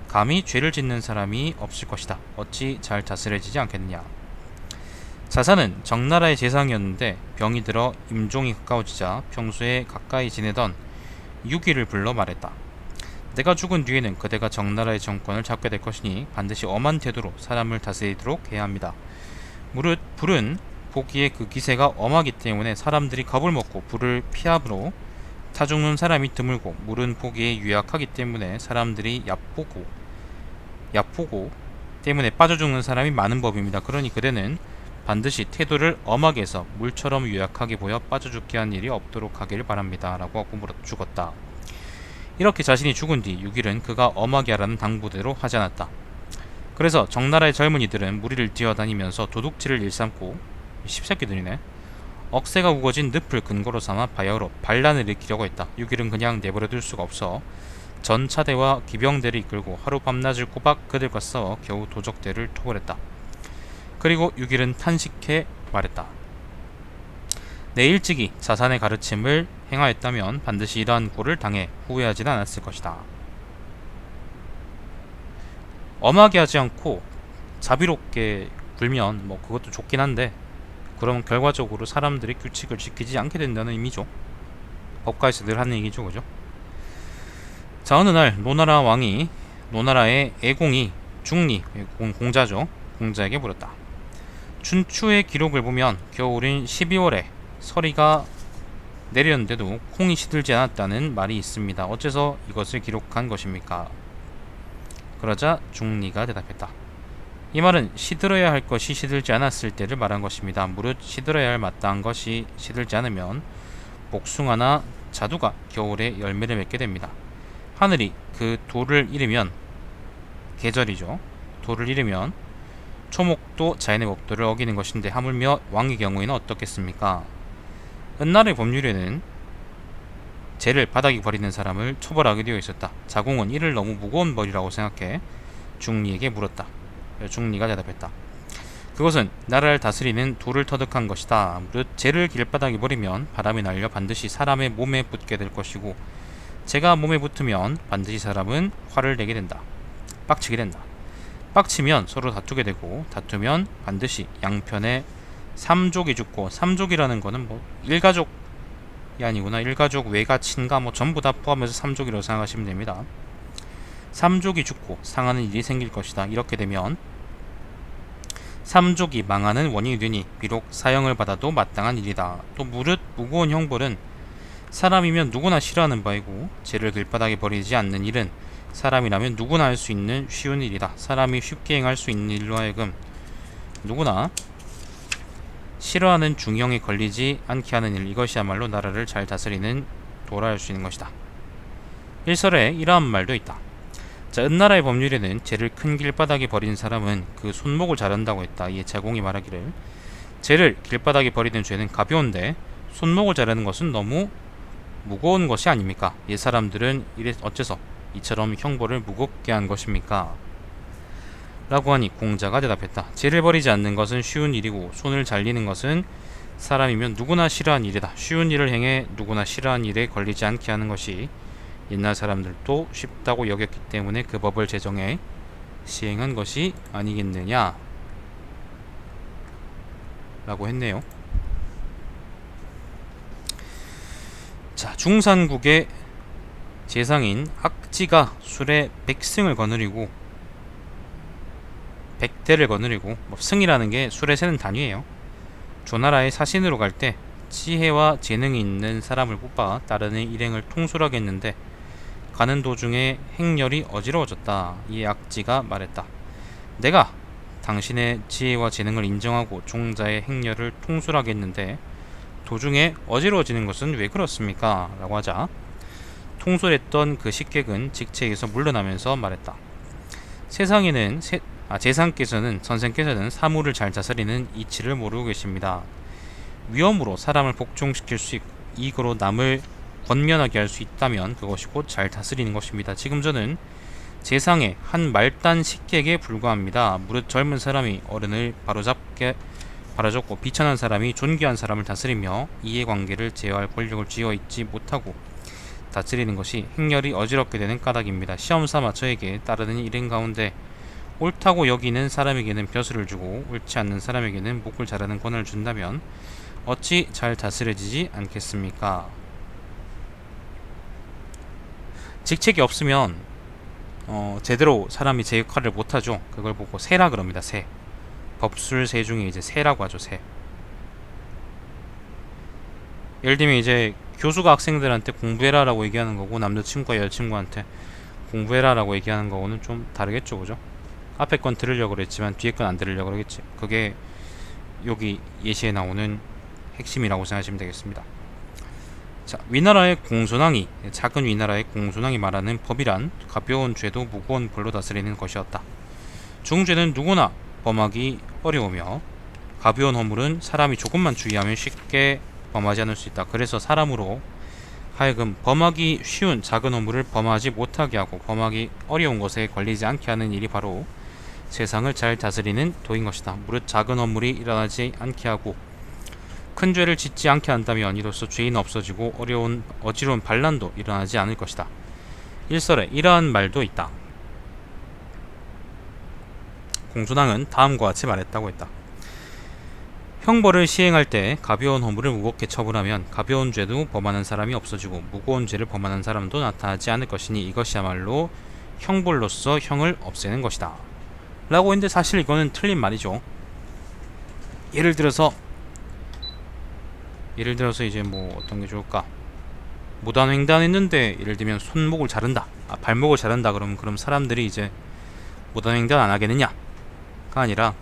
S1: 감히 죄를 짓는 사람이 없을 것이다. 어찌 잘 다스려지지 않겠느냐. 자사는 정나라의 재상이었는데 병이 들어 임종이 가까워지자 평소에 가까이 지내던 유기를 불러 말했다. 내가 죽은 뒤에는 그대가 정나라의 정권을 잡게 될 것이니 반드시 엄한 태도로 사람을 다스리도록 해야 합니다. 무릇 불은 보기에 그 기세가 엄하기 때문에 사람들이 겁을 먹고 불을 피함으로 타 죽는 사람이 드물고, 물은 보기에 유약하기 때문에 사람들이 얕보고 때문에 빠져 죽는 사람이 많은 법입니다. 그러니 그대는 반드시 태도를 엄하게 해서 물처럼 유약하게 보여 빠져 죽게 한 일이 없도록 하기를 바랍니다. 라고 하고 죽었다. 이렇게 자신이 죽은 뒤 6일은 그가 엄하게 하라는 당부대로 하지 않았다. 그래서 정나라의 젊은이들은 무리를 뛰어다니면서 도둑질을 일삼고 십새끼들이네. 억새가 우거진 늪을 근거로 삼아 바야흐로 반란을 일으키려고 했다. 6일은 그냥 내버려둘 수가 없어 전차대와 기병대를 이끌고 하루 밤낮을 꼬박 그들과 싸워 겨우 도적대를 토벌했다. 그리고 6일은 탄식해 말했다. 내 일찍이 자산의 가르침을 행하였다면 반드시 이러한 꼴을 당해 후회하지는 않았을 것이다. 엄하게 하지 않고 자비롭게 굴면 뭐 그것도 좋긴 한데 그러면 결과적으로 사람들이 규칙을 지키지 않게 된다는 의미죠. 법가에서 늘 하는 얘기죠, 그죠? 자, 어느 날 노나라 왕이 노나라의 애공이 중리, 공자죠. 공자에게 물었다. 춘추의 기록을 보면 겨울인 12월에 서리가 내렸는데도 콩이 시들지 않았다는 말이 있습니다. 어째서 이것을 기록한 것입니까? 그러자 중리가 대답했다. 이 말은 시들어야 할 것이 시들지 않았을 때를 말한 것입니다. 무릇 시들어야 할 마땅한 것이 시들지 않으면 복숭아나 자두가 겨울에 열매를 맺게 됩니다. 하늘이 그 도를 잃으면 계절이죠. 도를 잃으면 초목도 자연의 법도를 어기는 것인데 하물며 왕의 경우에는 어떻겠습니까? 은날의 법률에는 죄를 바닥에 버리는 사람을 처벌하게 되어 있었다. 자공은 이를 너무 무거운 벌이라고 생각해 중리에게 물었다. 중리가 대답했다. 그것은 나라를 다스리는 도를 터득한 것이다. 무릇 죄를 길바닥에 버리면 바람이 날려 반드시 사람의 몸에 붙게 될 것이고 죄가 몸에 붙으면 반드시 사람은 화를 내게 된다. 빡치게 된다. 빡치면 서로 다투게 되고 다투면 반드시 양편에 삼족이 죽고 삼족이라는 거는 뭐 일가족이 아니구나. 일가족 외가 친가 뭐 전부 다 포함해서 삼족이라고 생각하시면 됩니다. 삼족이 죽고 상하는 일이 생길 것이다. 이렇게 되면 삼족이 망하는 원인이 되니 비록 사형을 받아도 마땅한 일이다. 또 무릇 무거운 형벌은 사람이면 누구나 싫어하는 바이고 죄를 길바닥에 버리지 않는 일은 사람이라면 누구나 할 수 있는 쉬운 일이다. 사람이 쉽게 행할 수 있는 일로 하여금 누구나 싫어하는 중형에 걸리지 않게 하는 일, 이것이야말로 나라를 잘 다스리는 도라 할 수 있는 것이다. 일설에 이러한 말도 있다. 자, 은나라의 법률에는 죄를 큰 길바닥에 버린 사람은 그 손목을 자른다고 했다. 이에 자공이 말하기를 죄를 길바닥에 버리는 죄는 가벼운데 손목을 자르는 것은 너무 무거운 것이 아닙니까? 옛 사람들은 이래 어째서 이처럼 형벌을 무겁게 한 것입니까? 라고 하니 공자가 대답했다. 죄를 버리지 않는 것은 쉬운 일이고 손을 잘리는 것은 사람이면 누구나 싫어한 일이다. 쉬운 일을 행해 누구나 싫어한 일에 걸리지 않게 하는 것이 옛날 사람들도 쉽다고 여겼기 때문에 그 법을 제정해 시행한 것이 아니겠느냐 라고 했네요. 자, 중산국의 재상인 악지가 술에 100승을 거느리고 100대를 거느리고 승이라는 게 술에 세는 단위예요. 조나라의 사신으로 갈 때 지혜와 재능이 있는 사람을 뽑아 따르는 일행을 통솔하게 했는데 가는 도중에 행렬이 어지러워졌다. 이 악지가 말했다. 내가 당신의 지혜와 재능을 인정하고 종자의 행렬을 통솔하게 했는데 도중에 어지러워지는 것은 왜 그렇습니까? 라고 하자 통솔했던 그 식객은 직책에서 물러나면서 말했다. 재상께서는 선생께서는 사물을 잘 다스리는 이치를 모르고 계십니다. 위험으로 사람을 복종시킬 수 있고 이익으로 남을 권면하게 할 수 있다면 그것이 곧 잘 다스리는 것입니다. 지금 저는 재상의 한 말단 식객에 불과합니다. 무릇 젊은 사람이 어른을 바로잡고 비천한 사람이 존귀한 사람을 다스리며 이해관계를 제어할 권력을 쥐어있지 못하고 다스리는 것이 행렬이 어지럽게 되는 까닭입니다. 시험삼아 저에게 따르는 일행 가운데 옳다고 여기는 사람에게는 벼슬을 주고 옳지 않는 사람에게는 목을 자르는 권한을 준다면 어찌 잘 다스려지지 않겠습니까? 직책이 없으면 제대로 사람이 제 역할을 못하죠. 그걸 보고 세라 그럽니다. 세. 법술세 중에 이제 세라고 하죠. 세. 예를 들면 이제 교수가 학생들한테 공부해라라고 얘기하는 거고 남자친구가 여자친구한테 공부해라라고 얘기하는 거고는 좀 다르겠죠, 그죠? 앞에 건 들으려고 그랬지만 뒤에 건 안 들으려고 그러겠지. 그게 여기 예시에 나오는 핵심이라고 생각하시면 되겠습니다. 자, 위나라의 공손왕이, 작은 위나라의 공손왕이 말하는 법이란 가벼운 죄도 무거운 벌로 다스리는 것이었다. 중죄는 누구나 범하기 어려우며 가벼운 허물은 사람이 조금만 주의하면 쉽게 범하지 않을 수 있다. 그래서 사람으로 하여금 범하기 쉬운 작은 허물을 범하지 못하게 하고 범하기 어려운 것에 걸리지 않게 하는 일이 바로 세상을 잘 다스리는 도인 것이다. 무릇 작은 허물이 일어나지 않게 하고 큰 죄를 짓지 않게 한다면 이로써 죄는 없어지고 어지러운 반란도 일어나지 않을 것이다. 일설에 이러한 말도 있다. 공손왕은 다음과 같이 말했다고 했다. 형벌을 시행할 때 가벼운 허물을 무겁게 처분하면 가벼운 죄도 범하는 사람이 없어지고 무거운 죄를 범하는 사람도 나타나지 않을 것이니 이것이야말로 형벌로서 형을 없애는 것이다. 라고 했는데 사실 이거는 틀린 말이죠. 예를 들어서 이제 뭐 어떤 게 좋을까? 무단 횡단했는데 예를 들면 손목을 자른다, 발목을 자른다. 그럼 사람들이 이제 무단 횡단 안 하겠느냐가 아니라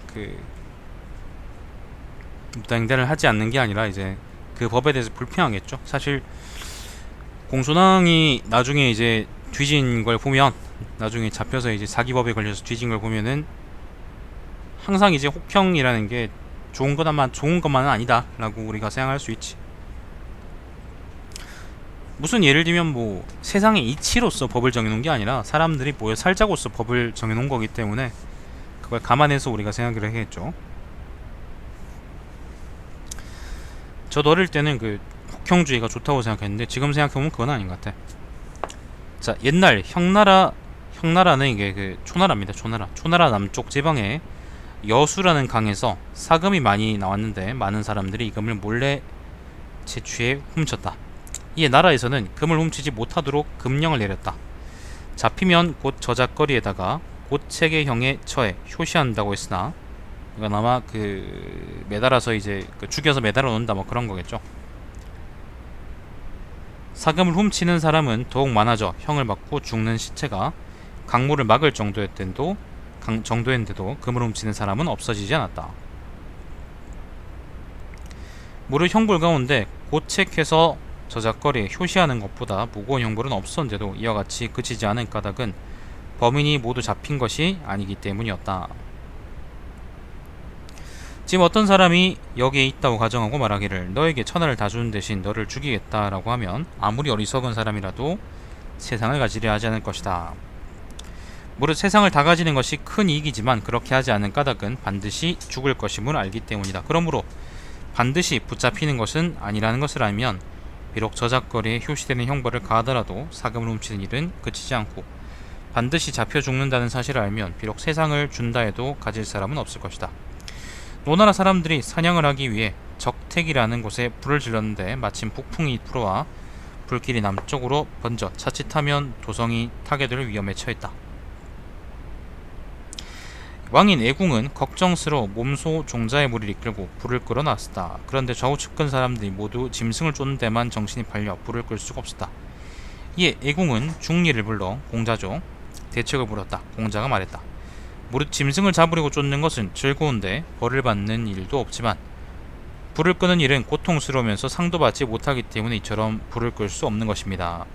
S1: 무단 횡단을 하지 않는 게 아니라 이제 그 법에 대해서 불평하겠죠. 사실 공손왕이 나중에 이제 뒤진 걸 보면, 나중에 잡혀서 이제 사기법에 걸려서 뒤진 걸 보면은 항상 이제 혹형이라는 게 좋은 것만은 아니다라고 우리가 생각할 수 있지. 무슨 예를 들면 뭐 세상의 이치로서 법을 정해놓은 게 아니라 사람들이 모여 살자고서 법을 정해놓은 거기 때문에 그걸 감안해서 우리가 생각을 해야겠죠. 저도 어릴 때는 그 혹형주의가 좋다고 생각했는데 지금 생각해보면 그건 아닌 것 같아. 자, 옛날 형나라는 이게 그 초나라입니다. 초나라 남쪽 지방에 여수라는 강에서 사금이 많이 나왔는데 많은 사람들이 이 금을 몰래 채취해 훔쳤다. 이에 나라에서는 금을 훔치지 못하도록 금령을 내렸다. 잡히면 곧 저작거리에다가 고체계형에 처해 효시한다고 했으나 이건 아마 매달아서 이제 죽여서 매달아 놓는다 뭐 그런 거겠죠. 사금을 훔치는 사람은 더욱 많아져 형을 맞고 죽는 시체가 강물을 막을 정도였는데도 금을 훔치는 사람은 없어지지 않았다. 무릇 형벌 가운데 고책해서 저작거리에 효시하는 것보다 무거운 형벌은 없었는데도 이와 같이 그치지 않은 까닭은 범인이 모두 잡힌 것이 아니기 때문이었다. 지금 어떤 사람이 여기에 있다고 가정하고 말하기를 너에게 천하를 다 주는 대신 너를 죽이겠다라고 하면 아무리 어리석은 사람이라도 세상을 가지려 하지 않을 것이다. 무릇 세상을 다 가지는 것이 큰 이익이지만 그렇게 하지 않은 까닭은 반드시 죽을 것임을 알기 때문이다. 그러므로 반드시 붙잡히는 것은 아니라는 것을 알면 비록 저작거리에 효시되는 형벌을 가하더라도 사금을 훔치는 일은 그치지 않고 반드시 잡혀 죽는다는 사실을 알면 비록 세상을 준다 해도 가질 사람은 없을 것이다. 노나라 사람들이 사냥을 하기 위해 적택이라는 곳에 불을 질렀는데 마침 북풍이 불어와 불길이 남쪽으로 번져 자칫하면 도성이 타게 될 위험에 처했다. 왕인 애궁은 걱정스러워 몸소 종자의 무리를 이끌고 불을 끌어 나왔다. 그런데 좌우측근 사람들이 모두 짐승을 쫓는 데만 정신이 팔려 불을 끌 수가 없었다. 이에 애궁은 중리를 불러 공자죠 대책을 물었다. 공자가 말했다. 무릇 짐승을 잡으려고 쫓는 것은 즐거운데 벌을 받는 일도 없지만 불을 끄는 일은 고통스러우면서 상도 받지 못하기 때문에 이처럼 불을 끌 수 없는 것입니다.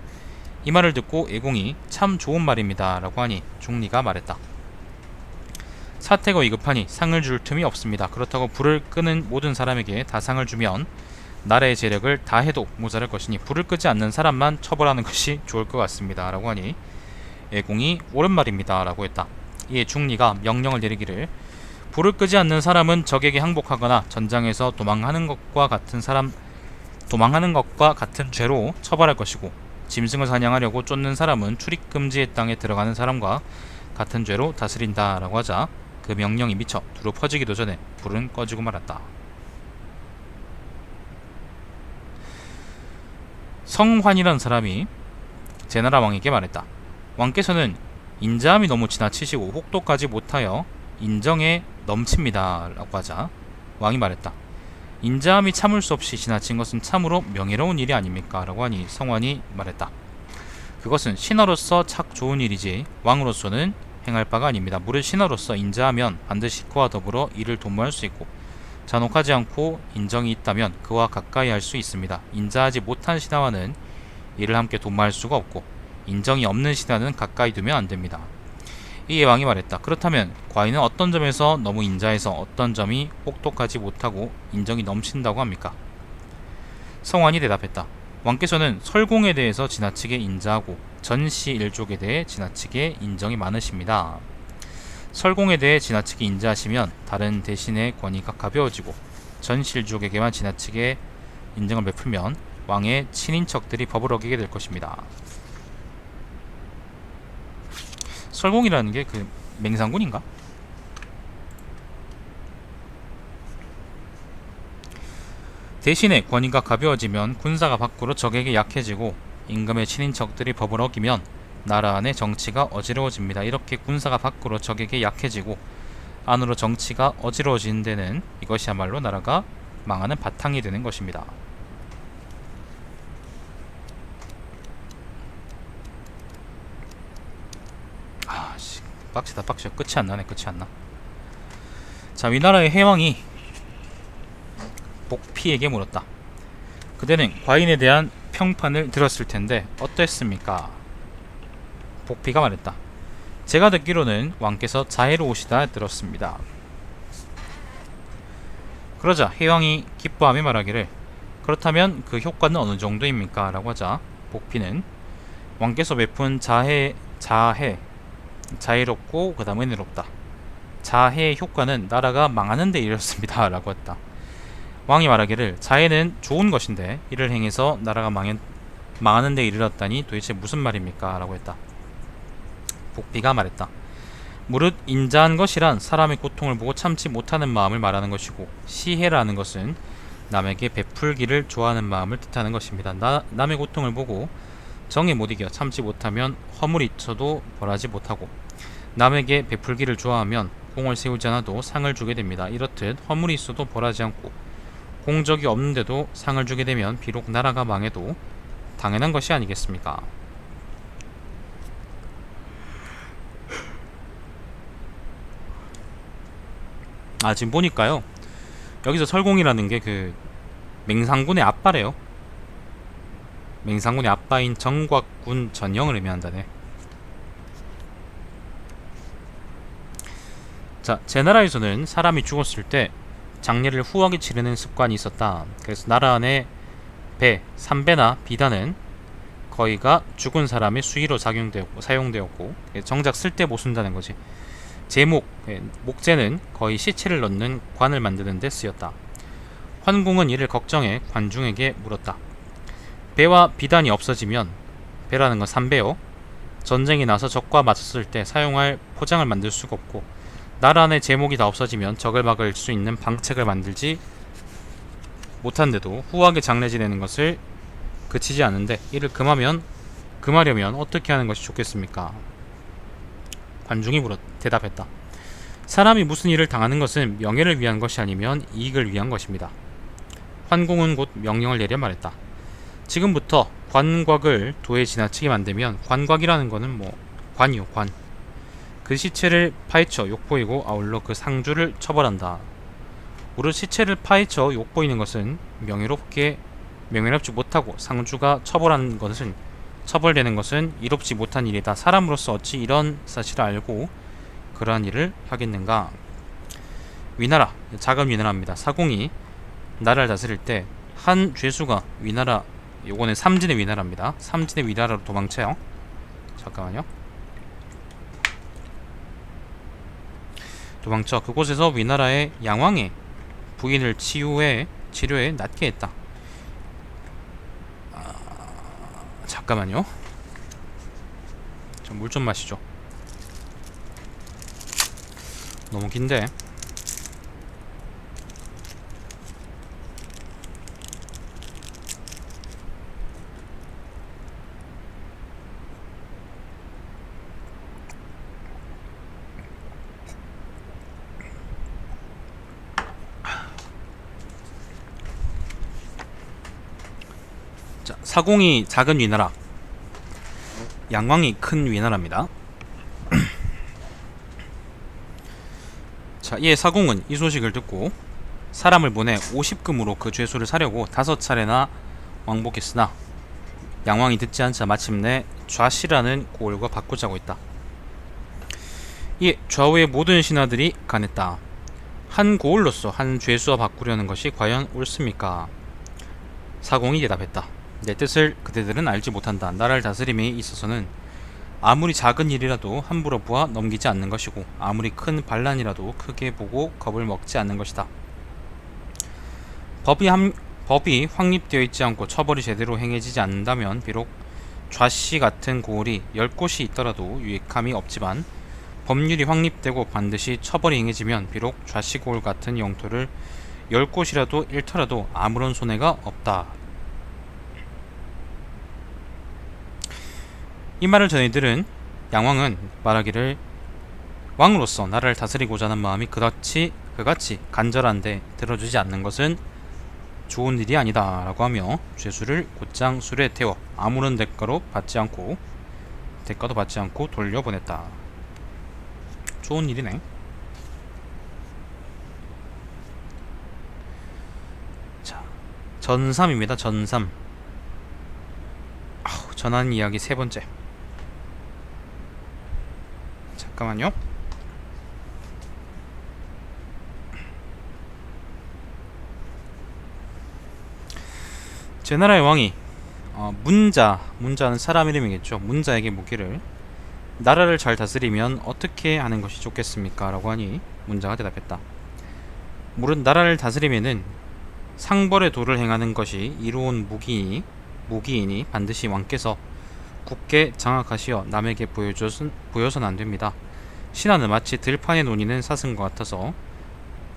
S1: 이 말을 듣고 애공이 참 좋은 말입니다 라고 하니 중리가 말했다. 사태가 위급하니 상을 줄 틈이 없습니다. 그렇다고 불을 끄는 모든 사람에게 다 상을 주면 나라의 재력을 다 해도 모자랄 것이니 불을 끄지 않는 사람만 처벌하는 것이 좋을 것 같습니다 라고 하니 애공이 옳은 말입니다 라고 했다. 이에 중리가 명령을 내리기를 불을 끄지 않는 사람은 적에게 항복하거나 전장에서 도망하는 것과 같은 죄로 처벌할 것이고 짐승을 사냥하려고 쫓는 사람은 출입금지의 땅에 들어가는 사람과 같은 죄로 다스린다 라고 하자 그 명령이 미쳐 두루 퍼지기도 전에 불은 꺼지고 말았다. 성환이라는 사람이 제나라 왕에게 말했다. 왕께서는 인자함이 너무 지나치시고 혹독하지 못하여 인정에 넘칩니다 라고 하자 왕이 말했다. 인자함이 참을 수 없이 지나친 것은 참으로 명예로운 일이 아닙니까? 라고 하니 성환이 말했다. 그것은 신하로서 착 좋은 일이지 왕으로서는 행할 바가 아닙니다. 무릇 신하로서 인자하면 반드시 그와 더불어 이를 도모할 수 있고 잔혹하지 않고 인정이 있다면 그와 가까이 할 수 있습니다. 인자하지 못한 신하와는 이를 함께 도모할 수가 없고 인정이 없는 신하는 가까이 두면 안 됩니다. 이에 왕이 말했다. 그렇다면 과인은 어떤 점에서 너무 인자해서 어떤 점이 혹독하지 못하고 인정이 넘친다고 합니까? 성환이 대답했다. 왕께서는 설공에 대해서 지나치게 인자하고 전시 일족에 대해 지나치게 인정이 많으십니다. 설공에 대해 지나치게 인자하시면 다른 대신의 권위가 가벼워지고 전시 일족에게만 지나치게 인정을 베풀면 왕의 친인척들이 법을 어기게 될 것입니다. 설공이라는 게 그 맹상군인가? 대신에 권위가 가벼워지면 군사가 밖으로 적에게 약해지고 임금의 친인척들이 법을 어기면 나라 안의 정치가 어지러워집니다. 이렇게 군사가 밖으로 적에게 약해지고 안으로 정치가 어지러워지는 데는 이것이야말로 나라가 망하는 바탕이 되는 것입니다. 빡치다 빡쳐. 끝이 안 나네. 끝이 안 나. 자, 위나라의 해왕이 복피에게 물었다. 그대는 과인에 대한 평판을 들었을 텐데 어땠습니까? 복피가 말했다. 제가 듣기로는 왕께서 자애로우시다 들었습니다. 그러자 해왕이 기뻐하며 말하기를 그렇다면 그 효과는 어느 정도입니까? 라고 하자 복피는 왕께서 베푼 자애롭고 그 다음에 은혜롭다. 자해의 효과는 나라가 망하는 데 이르렀습니다. 라고 했다. 왕이 말하기를 자해는 좋은 것인데 이를 행해서 나라가 망하는 데 이르렀다니 도대체 무슨 말입니까? 라고 했다. 복비가 말했다. 무릇 인자한 것이란 사람의 고통을 보고 참지 못하는 마음을 말하는 것이고 시해라는 것은 남에게 베풀기를 좋아하는 마음을 뜻하는 것입니다. 남의 고통을 보고 정에 못 이겨 참지 못하면 허물이 있어도 벌하지 못하고 남에게 베풀기를 좋아하면 공을 세우지 않아도 상을 주게 됩니다. 이렇듯 허물이 있어도 벌하지 않고 공적이 없는데도 상을 주게 되면 비록 나라가 망해도 당연한 것이 아니겠습니까? 지금 보니까요 여기서 설공이라는 게 그 맹상군의 아빠래요. 맹상군의 아빠인 정곽군 전형을 의미한다네. 자, 제 나라에서는 사람이 죽었을 때 장례를 후하게 치르는 습관이 있었다. 그래서 나라 안에 배, 삼배나 비단은 거의가 죽은 사람의 수의로 사용되었고 정작 쓸 때 못 쓴다는 거지. 제목, 목재는 거의 시체를 넣는 관을 만드는 데 쓰였다. 환공은 이를 걱정해 관중에게 물었다. 배와 비단이 없어지면, 배라는 건 삼배요, 전쟁이 나서 적과 맞섰을 때 사용할 포장을 만들 수가 없고 나라 안에 제목이 다 없어지면 적을 막을 수 있는 방책을 만들지 못한데도 후하게 장례 지내는 것을 그치지 않는데 이를 금하려면 어떻게 하는 것이 좋겠습니까? 관중이 대답했다. 사람이 무슨 일을 당하는 것은 명예를 위한 것이 아니면 이익을 위한 것입니다. 환공은 곧 명령을 내려 말했다. 지금부터 관곽을 도에 지나치게 만들면, 관곽이라는 거는 관이요, 관. 그 시체를 파헤쳐 욕보이고 아울러 그 상주를 처벌한다. 무릇 시체를 파헤쳐 욕보이는 것은 명예롭지 못하고 상주가 처벌되는 것은 이롭지 못한 일이다. 사람으로서 어찌 이런 사실을 알고 그러한 일을 하겠는가? 위나라, 작은 위나라입니다. 사공이 나라를 다스릴 때 한 죄수가 위나라, 요거는 삼진의 위나라입니다. 삼진의 위나라로 도망쳐요. 잠깐만요. 도망쳐 그곳에서 위나라의 양왕의 부인을 치료해 낫게 했다. 잠깐만요. 물 좀 마시죠. 너무 긴데. 자, 사공이 작은 위나라, 양왕이 큰 위나라입니다. 자, 이에 사공은 이 소식을 듣고 사람을 보내 50금으로 그 죄수를 사려고 5차례나 왕복했으나 양왕이 듣지 않자 마침내 좌씨라는 고을과 바꾸자고 했다. 이에 좌우의 모든 신하들이 간했다. 한 고을로서 한 죄수와 바꾸려는 것이 과연 옳습니까? 사공이 대답했다. 내 뜻을 그대들은 알지 못한다. 나라를 다스림에 있어서는 아무리 작은 일이라도 함부로 보아 넘기지 않는 것이고 아무리 큰 반란이라도 크게 보고 겁을 먹지 않는 것이다. 법이 확립되어 있지 않고 처벌이 제대로 행해지지 않는다면 비록 좌씨 같은 고을이 10곳이 있더라도 유익함이 없지만 법률이 확립되고 반드시 처벌이 행해지면 비록 좌씨 고을 같은 영토를 10곳이라도 잃더라도 아무런 손해가 없다. 이 말을 전이들은 양왕은 말하기를 왕으로서 나라를 다스리고자 하는 마음이 그같이 간절한데 들어주지 않는 것은 좋은 일이 아니다 라고 하며 죄수를 곧장 술에 태워 아무런 대가도 받지 않고 돌려보냈다. 좋은 일이네. 자, 전삼입니다. 전삼. 전한 이야기 세 번째. 잠깐만요. 제 나라의 왕이 문자는 사람 이름이겠죠. 문자에게 묻기를 나라를 잘 다스리면 어떻게 하는 것이 좋겠습니까? 라고 하니 문자가 대답했다. 물은 나라를 다스리면은 상벌의 도를 행하는 것이 이로운 무기이니 반드시 왕께서 굳게 장악하시어 남에게 보여서는 안됩니다. 신하는 마치 들판에 놓이는 사슴과 같아서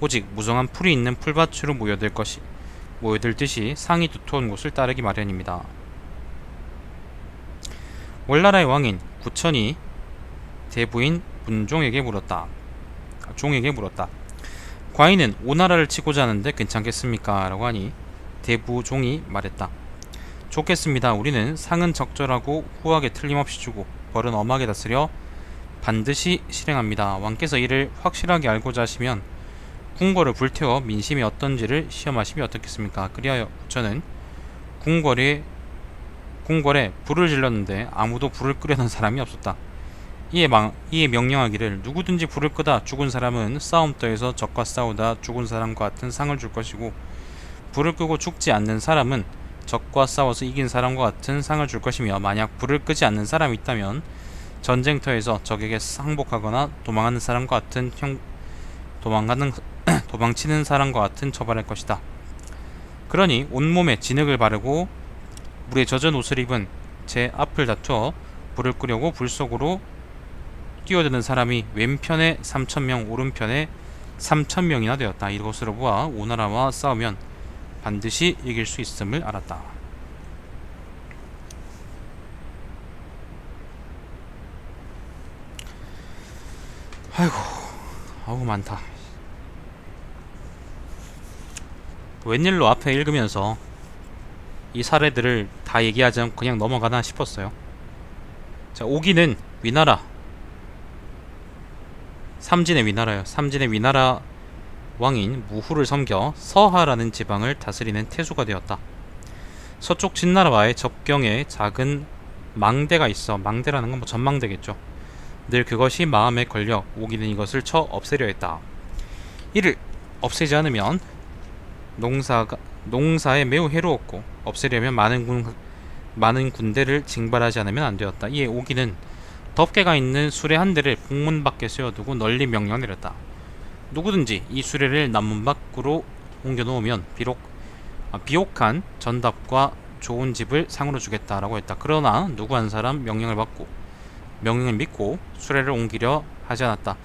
S1: 오직 무성한 풀이 있는 풀밭으로 모여들 듯이 상이 두터운 곳을 따르기 마련입니다. 월나라의 왕인 구천이 대부인 종에게 물었다. 과인은 오나라를 치고자 하는데 괜찮겠습니까? 라고 하니 대부종이 말했다. 좋겠습니다. 우리는 상은 적절하고 후하게 틀림없이 주고 벌은 엄하게 다스려 반드시 실행합니다. 왕께서 이를 확실하게 알고자 하시면 궁궐을 불태워 민심이 어떤지를 시험하시면 어떻겠습니까? 그리하여 저는 궁궐에 불을 질렀는데 아무도 불을 끄려는 사람이 없었다. 이에 명령하기를 누구든지 불을 끄다 죽은 사람은 싸움터에서 적과 싸우다 죽은 사람과 같은 상을 줄 것이고 불을 끄고 죽지 않는 사람은 적과 싸워서 이긴 사람과 같은 상을 줄 것이며 만약 불을 끄지 않는 사람이 있다면 전쟁터에서 적에게 항복하거나 도망치는 사람과 같은 처벌할 것이다. 그러니 온몸에 진흙을 바르고 물에 젖은 옷을 입은 제 앞을 다투어 불을 끄려고 불 속으로 뛰어드는 사람이 왼편에 3,000명 오른편에 3,000명이나 되었다. 이것으로 보아 오나라와 싸우면 반드시 이길 수 있음을 알았다. 아이고 많다. 웬일로 앞에 읽으면서 이 사례들을 다 얘기하지 않고 그냥 넘어가나 싶었어요. 자, 오기는 위나라 삼진의 위나라 왕인 무후를 섬겨 서하라는 지방을 다스리는 태수가 되었다. 서쪽 진나라와의 접경에 작은 망대가 있어 망대라는 건 전망대겠죠. 늘 그것이 마음에 걸려 오기는 이것을 쳐 없애려 했다. 이를 없애지 않으면 농사에 매우 해로웠고 없애려면 많은 군대를 징발하지 않으면 안 되었다. 이에 오기는 덮개가 있는 수레 한 대를 북문 밖에 세워두고 널리 명령을 내렸다. 누구든지 이 수레를 남문 밖으로 옮겨 놓으면 비옥한 전답과 좋은 집을 상으로 주겠다라고 했다. 그러나 누구 한 사람 명령을 믿고 수레를 옮기려 하지 않았다.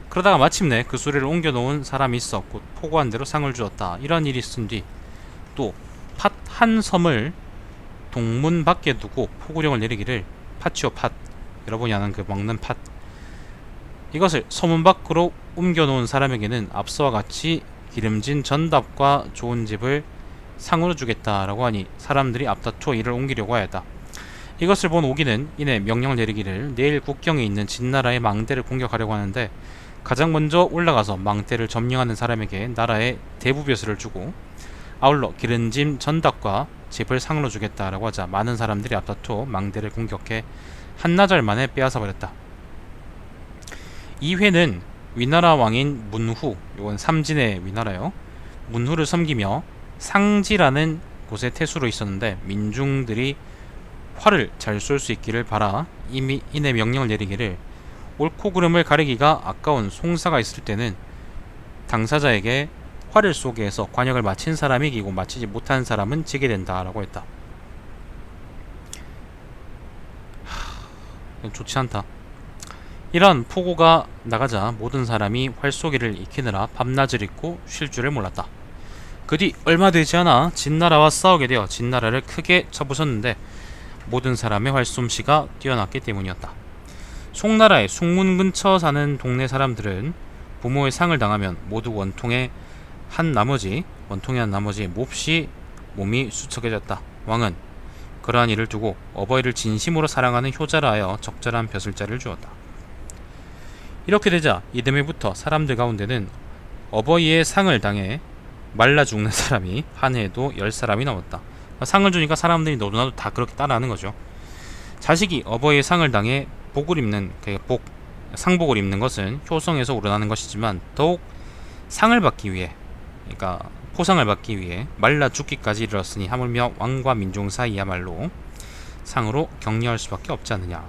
S1: 그러다가 마침내 그 수레를 옮겨 놓은 사람이 있어 곧 포고한 대로 상을 주었다. 이런 일이 있은 뒤 또 팥 한 섬을 동문 밖에 두고 포구령을 내리기를 팥이요 팥, 여러분이 아는 그 먹는 팥, 이것을 서문 밖으로 옮겨 놓은 사람에게는 앞서와 같이 기름진 전답과 좋은 집을 상으로 주겠다라고 하니 사람들이 앞다투어 이를 옮기려고 하였다. 이것을 본 오기는 이내 명령을 내리기를 내일 국경에 있는 진나라의 망대를 공격하려고 하는데 가장 먼저 올라가서 망대를 점령하는 사람에게 나라의 대부벼슬을 주고 아울러 기름짐 전답과 집을 상으로 주겠다라고 하자 많은 사람들이 앞다투어 망대를 공격해 한나절 만에 빼앗아 버렸다. 이 회는 위나라 왕인 문후, 이건 삼진의 위나라요. 문후를 섬기며 상지라는 곳에 태수로 있었는데 민중들이 활을 잘 쏠 수 있기를 바라 이내 명령을 내리기를 옳고 그름을 가리기가 아까운 송사가 있을 때는 당사자에게 활을 쏘게 해서 관역을 마친 사람이 이기고 마치지 못한 사람은 지게 된다라고 했다. 좋지 않다. 이런 포고가 나가자 모든 사람이 활쏘기를 익히느라 밤낮을 잊고 쉴 줄을 몰랐다. 그 뒤 얼마 되지 않아 진나라와 싸우게 되어 진나라를 크게 쳐부쉈는데 모든 사람의 활솜씨가 뛰어났기 때문이었다. 송나라의 숭문 근처 사는 동네 사람들은 부모의 상을 당하면 모두 원통에 한 나머지 몹시 몸이 수척해졌다. 왕은 그러한 일을 두고 어버이를 진심으로 사랑하는 효자라 하여 적절한 벼슬자를 주었다. 이렇게 되자 이듬해부터 사람들 가운데는 어버이의 상을 당해 말라 죽는 사람이 한 해에도 10사람이 넘었다. 상을 주니까 사람들이 너도나도 다 그렇게 따라하는 거죠. 자식이 어버이의 상을 당해 복을 입는, 상복을 입는 것은 효성에서 우러나는 것이지만 더욱 상을 받기 위해, 그러니까 포상을 받기 위해 말라 죽기까지 이르렀으니 하물며 왕과 민중 사이야말로 상으로 격려할 수밖에 없지 않느냐.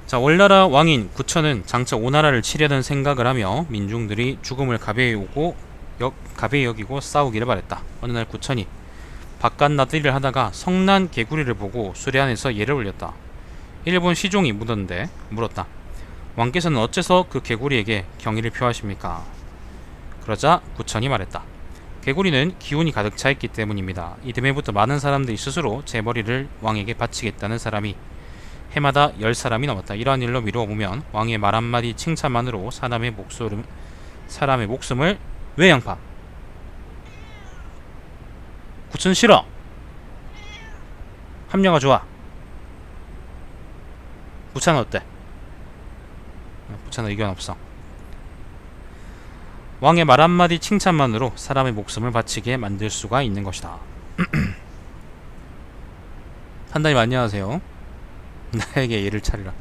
S1: 자, 월나라 왕인 구천은 장차 오나라를 치려는 생각을 하며 민중들이 죽음을 가벼이 여기고 싸우기를 바랬다. 어느 날 구천이 바깥 나들이를 하다가 성난 개구리를 보고 수레안에서 예를 올렸다. 일본 시종이 물었다. 왕께서는 어째서 그 개구리에게 경의를 표하십니까? 그러자 구천이 말했다. 개구리는 기운이 가득 차 있기 때문입니다. 이듬해부터 많은 사람들이 스스로 제 머리를 왕에게 바치겠다는 사람이 해마다 10사람이 넘었다. 이러한 일로 미루어 보면 왕의 말 한마디 칭찬만으로 사람의 목숨을 왜 양파? 구천 싫어. 합녀가 좋아. 부찬은 어때? 부찬은 의견 없어. 왕의 말 한마디 칭찬만으로 사람의 목숨을 바치게 만들 수가 있는 것이다. 판다님 안녕하세요. 나에게 예를 차리라.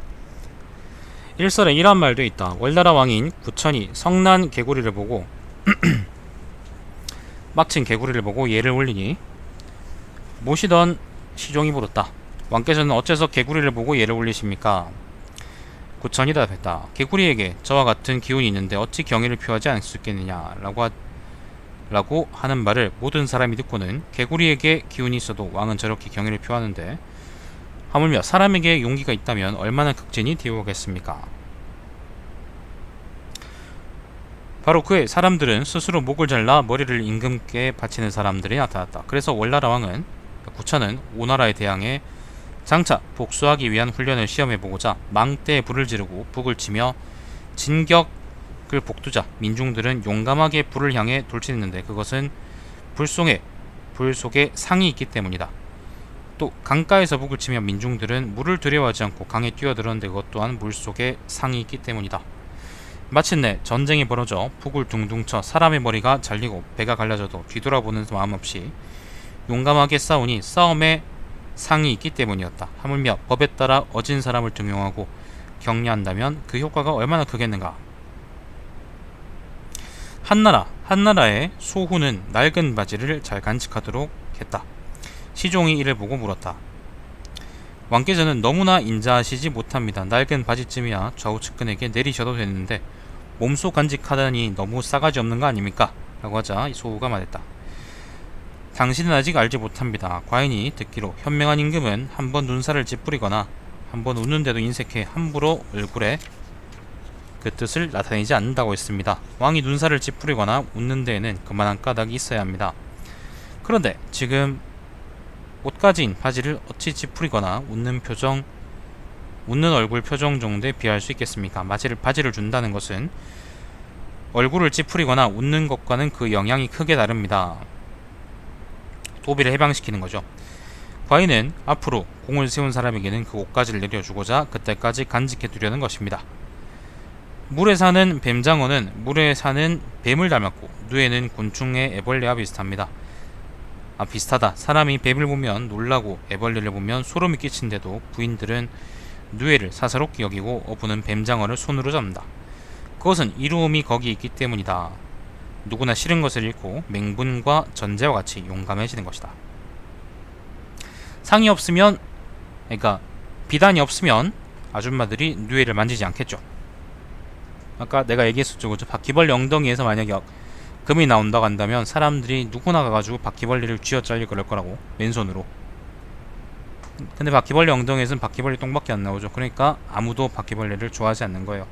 S1: 일설에 이런 말도 있다. 월나라 왕인 구천이 성난 개구리를 보고 막친 개구리를 보고 예를 올리니 모시던 시종이 물었다. 왕께서는 어째서 개구리를 보고 예를 올리십니까? 구천이 대답했다. 개구리에게 저와 같은 기운이 있는데 어찌 경의를 표하지 않을 수 있겠느냐 라고 하는 말을 모든 사람이 듣고는 개구리에게 기운이 있어도 왕은 저렇게 경의를 표하는데 하물며 사람에게 용기가 있다면 얼마나 극진히 대우하겠습니까? 바로 그의 사람들은 스스로 목을 잘라 머리를 임금께 바치는 사람들이 나타났다. 그래서 월나라 왕은 구천은 오나라에 대항해 장차 복수하기 위한 훈련을 시험해보고자 망대에 불을 지르고 북을 치며 진격을 복두자 민중들은 용감하게 불을 향해 돌진했는데 그것은 불 속에 상이 있기 때문이다. 또 강가에서 북을 치며 민중들은 물을 두려워하지 않고 강에 뛰어들었는데 그것 또한 물속에 상이 있기 때문이다. 마침내 전쟁이 벌어져 북을 둥둥 쳐 사람의 머리가 잘리고 배가 갈라져도 뒤돌아보는 마음 없이 용감하게 싸우니 싸움에 상이 있기 때문이었다. 하물며 법에 따라 어진 사람을 등용하고 격려한다면 그 효과가 얼마나 크겠는가. 한나라의 소후는 낡은 바지를 잘 간직하도록 했다. 시종이 이를 보고 물었다. 왕께서는 너무나 인자하시지 못합니다. 낡은 바지쯤이야 좌우측근에게 내리셔도 되는데 몸소 간직하다니 너무 싸가지 없는 거 아닙니까? 라고 하자 이 소후가 말했다. 당신은 아직 알지 못합니다. 과인이 듣기로 현명한 임금은 한번 눈살을 찌푸리거나 한번 웃는데도 인색해 함부로 얼굴에 그 뜻을 나타내지 않는다고 했습니다. 왕이 눈살을 찌푸리거나 웃는 데에는 그만한 까닭이 있어야 합니다. 그런데 지금 옷 가진 바지를 어찌 찌푸리거나 웃는 얼굴 표정 정도에 비할 수 있겠습니까? 바지를 준다는 것은 얼굴을 찌푸리거나 웃는 것과는 그 영향이 크게 다릅니다. 도비를 해방시키는 거죠. 과인은 앞으로 공을 세운 사람에게는 그 옷가지를 내려주고자 그때까지 간직해 두려는 것입니다. 물에 사는 뱀장어는 물에 사는 뱀을 닮았고 누에는 곤충의 애벌레와 비슷합니다. 비슷하다. 사람이 뱀을 보면 놀라고 애벌레를 보면 소름이 끼친데도 부인들은 누에를 사사롭게 여기고 어부는 뱀장어를 손으로 잡는다. 그것은 이로움이 거기 있기 때문이다. 누구나 싫은 것을 잃고 맹분과 전제와 같이 용감해지는 것이다. 상이 없으면, 그러니까 비단이 없으면 아줌마들이 누에를 만지지 않겠죠. 아까 내가 얘기했었죠. 그죠? 바퀴벌레 엉덩이에서 만약에 금이 나온다고 한다면 사람들이 누구나 가가지고 바퀴벌레를 쥐어짜려 그럴 거라고, 맨손으로. 근데 바퀴벌레 엉덩이에서는 바퀴벌레 똥밖에 안 나오죠. 그러니까 아무도 바퀴벌레를 좋아하지 않는 거예요.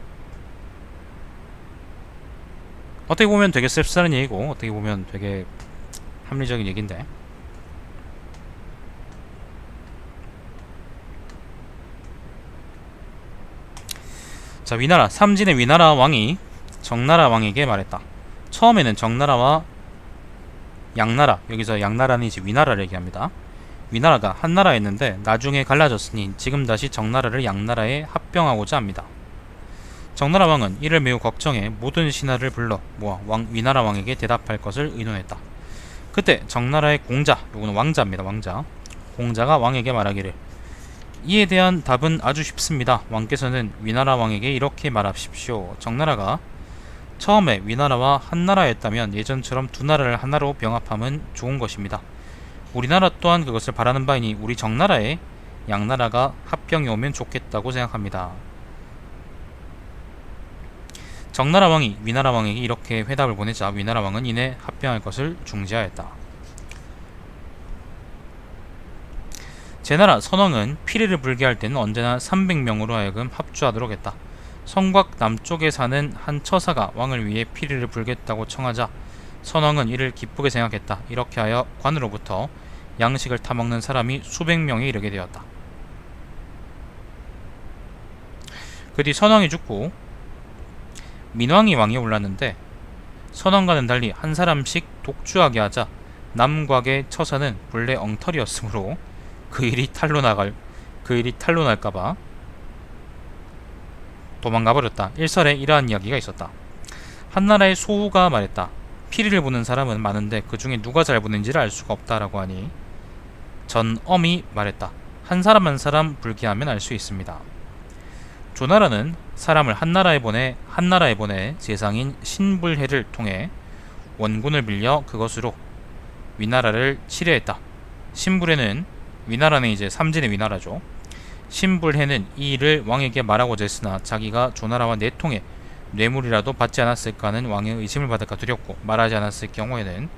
S1: 어떻게 보면 되게 씁쓸한 얘기고 어떻게 보면 되게 합리적인 얘기인데, 자, 위나라, 삼진의 위나라 왕이 정나라 왕에게 말했다. 처음에는 정나라와 양나라, 여기서 양나라는 이제 위나라를 얘기합니다. 위나라가 한나라였는데 나중에 갈라졌으니 지금 다시 정나라를 양나라에 합병하고자 합니다. 정나라 왕은 이를 매우 걱정해 모든 신하를 불러 모아 위나라 왕에게 대답할 것을 의논했다. 그때 정나라의 공자, 요거는 왕자입니다. 왕자. 공자가 왕에게 말하기를, 이에 대한 답은 아주 쉽습니다. 왕께서는 위나라 왕에게 이렇게 말하십시오. 정나라가 처음에 위나라와 한나라였다면 예전처럼 두 나라를 하나로 병합하면 좋은 것입니다. 우리나라 또한 그것을 바라는 바이니 우리 정나라에 양나라가 합병이 오면 좋겠다고 생각합니다. 정나라 왕이 위나라 왕에게 이렇게 회답을 보내자 위나라 왕은 이내 합병할 것을 중지하였다. 제나라 선왕은 피리를 불게 할 때는 언제나 300명으로 하여금 합주하도록 했다. 성곽 남쪽에 사는 한 처사가 왕을 위해 피리를 불겠다고 청하자 선왕은 이를 기쁘게 생각했다. 이렇게 하여 관으로부터 양식을 타먹는 사람이 수백 명에 이르게 되었다. 그 뒤 선왕이 죽고 민왕이 왕에 올랐는데 선왕과는 달리 한 사람씩 독주하게 하자 남곽의 처사는 본래 엉터리였으므로 그 일이 탄로날까봐 도망가버렸다. 일설에 이러한 이야기가 있었다. 한나라의 소후가 말했다. 피리를 부는 사람은 많은데 그 중에 누가 잘 부는지를 알 수가 없다라고 하니 전엄이 말했다. 한 사람 한 사람 불게 하면 알 수 있습니다. 조나라는 사람을 한나라에 보내 제상인 신불해를 통해 원군을 빌려 그것으로 위나라를 치려했다. 신불해는, 위나라는 이제 삼진의 위나라죠. 신불해는 이 일을 왕에게 말하고자 했으나 자기가 조나라와 내통해 뇌물이라도 받지 않았을까 하는 왕의 의심을 받을까 두렵고 말하지 않았을 경우에는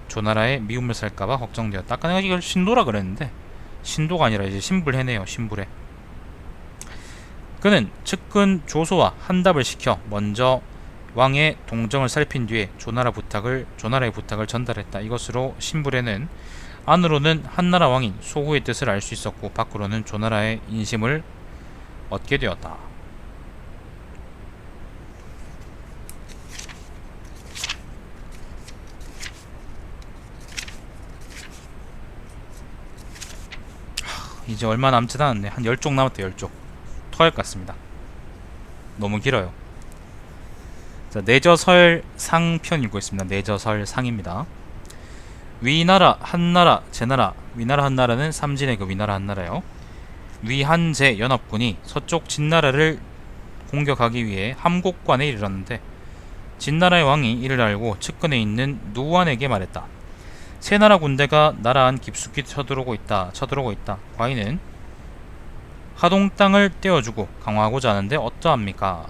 S1: 조나라에 미움을 살까봐 걱정되었다. 아까 내가 이걸 신도라 그랬는데 신도가 아니라 이제 신불해네요. 신불해. 그는 측근 조소와 한답을 시켜 먼저 왕의 동정을 살핀 뒤에 조나라의 부탁을 전달했다. 이것으로 신불해는 안으로는 한나라 왕인 소후의 뜻을 알 수 있었고 밖으로는 조나라의 인심을 얻게 되었다. 이제 얼마 남지 않았네. 한 10쪽 남았다. 10쪽. 토할 것 같습니다. 너무 길어요. 자, 내저설상 편 읽고 있습니다. 내저설상입니다. 위나라, 한나라, 제나라. 위나라, 한나라는 삼진의 그 위나라, 한나라요. 위한제 연합군이 서쪽 진나라를 공격하기 위해 함곡관에 이르렀는데 진나라의 왕이 이를 알고 측근에 있는 누완에게 말했다. 세 나라 군대가 나라 안 깊숙이 쳐들어오고 있다. 과인은 하동 땅을 떼어주고 강화하고자 하는데 어떠합니까?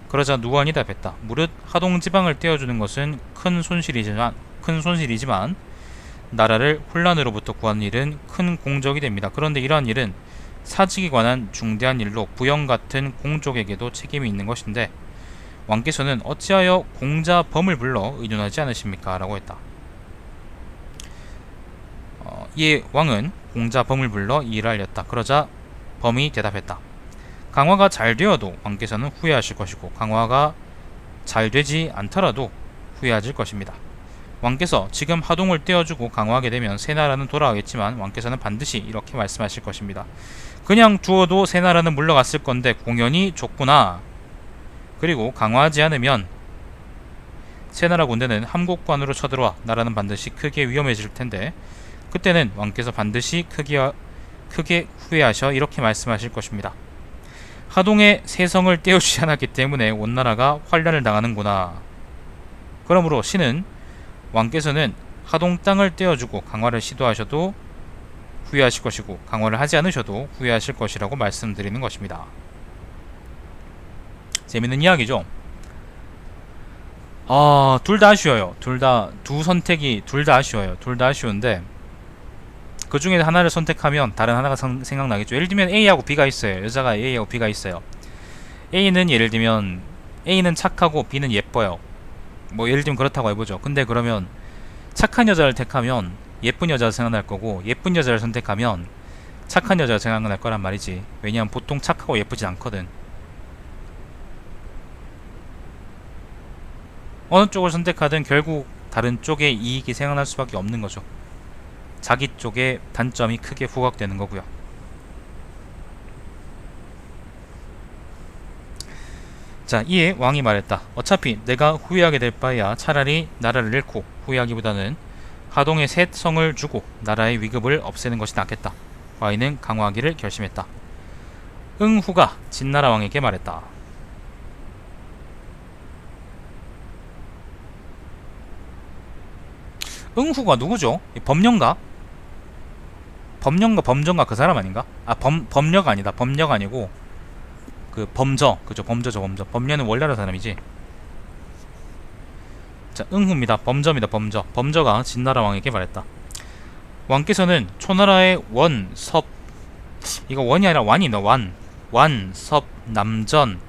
S1: 그러자 누완이 답했다. 무릇 하동 지방을 떼어주는 것은 큰 손실이지만 나라를 혼란으로부터 구하는 일은 큰 공적이 됩니다. 그런데 이러한 일은 사직에 관한 중대한 일로 부영 같은 공족에게도 책임이 있는 것인데 왕께서는 어찌하여 공자 범을 불러 의논하지 않으십니까? 라고 했다. 이에 왕은 공자 범을 불러 이 일을 알렸다. 그러자 범이 대답했다. 강화가 잘 되어도 왕께서는 후회하실 것이고 강화가 잘 되지 않더라도 후회하실 것입니다. 왕께서 지금 하동을 떼어주고 강화하게 되면 새 나라는 돌아가겠지만 왕께서는 반드시 이렇게 말씀하실 것입니다. 그냥 두어도 새 나라는 물러갔을 건데 공연이 좁구나. 그리고 강화하지 않으면 새 나라 군대는 함곡관으로 쳐들어와 나라는 반드시 크게 위험해질 텐데 그때는 왕께서 반드시 크게 후회하셔 이렇게 말씀하실 것입니다. 하동의 새 성을 떼어주지 않았기 때문에 온 나라가 환란을 당하는구나. 그러므로 신은 왕께서는 하동 땅을 떼어주고 강화를 시도하셔도 후회하실 것이고 강화를 하지 않으셔도 후회하실 것이라고 말씀드리는 것입니다. 재밌는 이야기죠. 둘 다 아쉬워요. 두 선택이 둘 다 아쉬워요. 둘 다 아쉬운데 그 중에 하나를 선택하면 다른 하나가 생각나겠죠. 예를 들면 A하고 B가 있어요. 여자가 A하고 B가 있어요. A는 예를 들면 A는 착하고 B는 예뻐요. 뭐 예를 들면 그렇다고 해보죠. 근데 그러면 착한 여자를 택하면 예쁜 여자가 생각날 거고 예쁜 여자를 선택하면 착한 여자가 생각날 거란 말이지. 왜냐면 보통 착하고 예쁘진 않거든. 어느 쪽을 선택하든 결국 다른 쪽의 이익이 생각날 수밖에 없는 거죠. 자기 쪽의 단점이 크게 부각되는 거고요. 자, 이에 왕이 말했다. 어차피 내가 후회하게 될 바에야 차라리 나라를 잃고 후회하기보다는 하동에 새 성을 주고 나라의 위급을 없애는 것이 낫겠다. 와이는 강화하기를 결심했다. 응후가 진나라 왕에게 말했다. 응후가 누구죠? 범령가? 범정가 그 사람 아닌가? 범려가 아니다. 범려가 아니고 그 범저. 그죠? 범저죠. 범저. 범려는 원나라 사람이지. 자, 응후입니다. 범저입니다. 범저. 범저가 진나라 왕에게 말했다. 왕께서는 초나라의 원, 섭, 이거 원이 아니라 완이다. 완, 섭, 남전,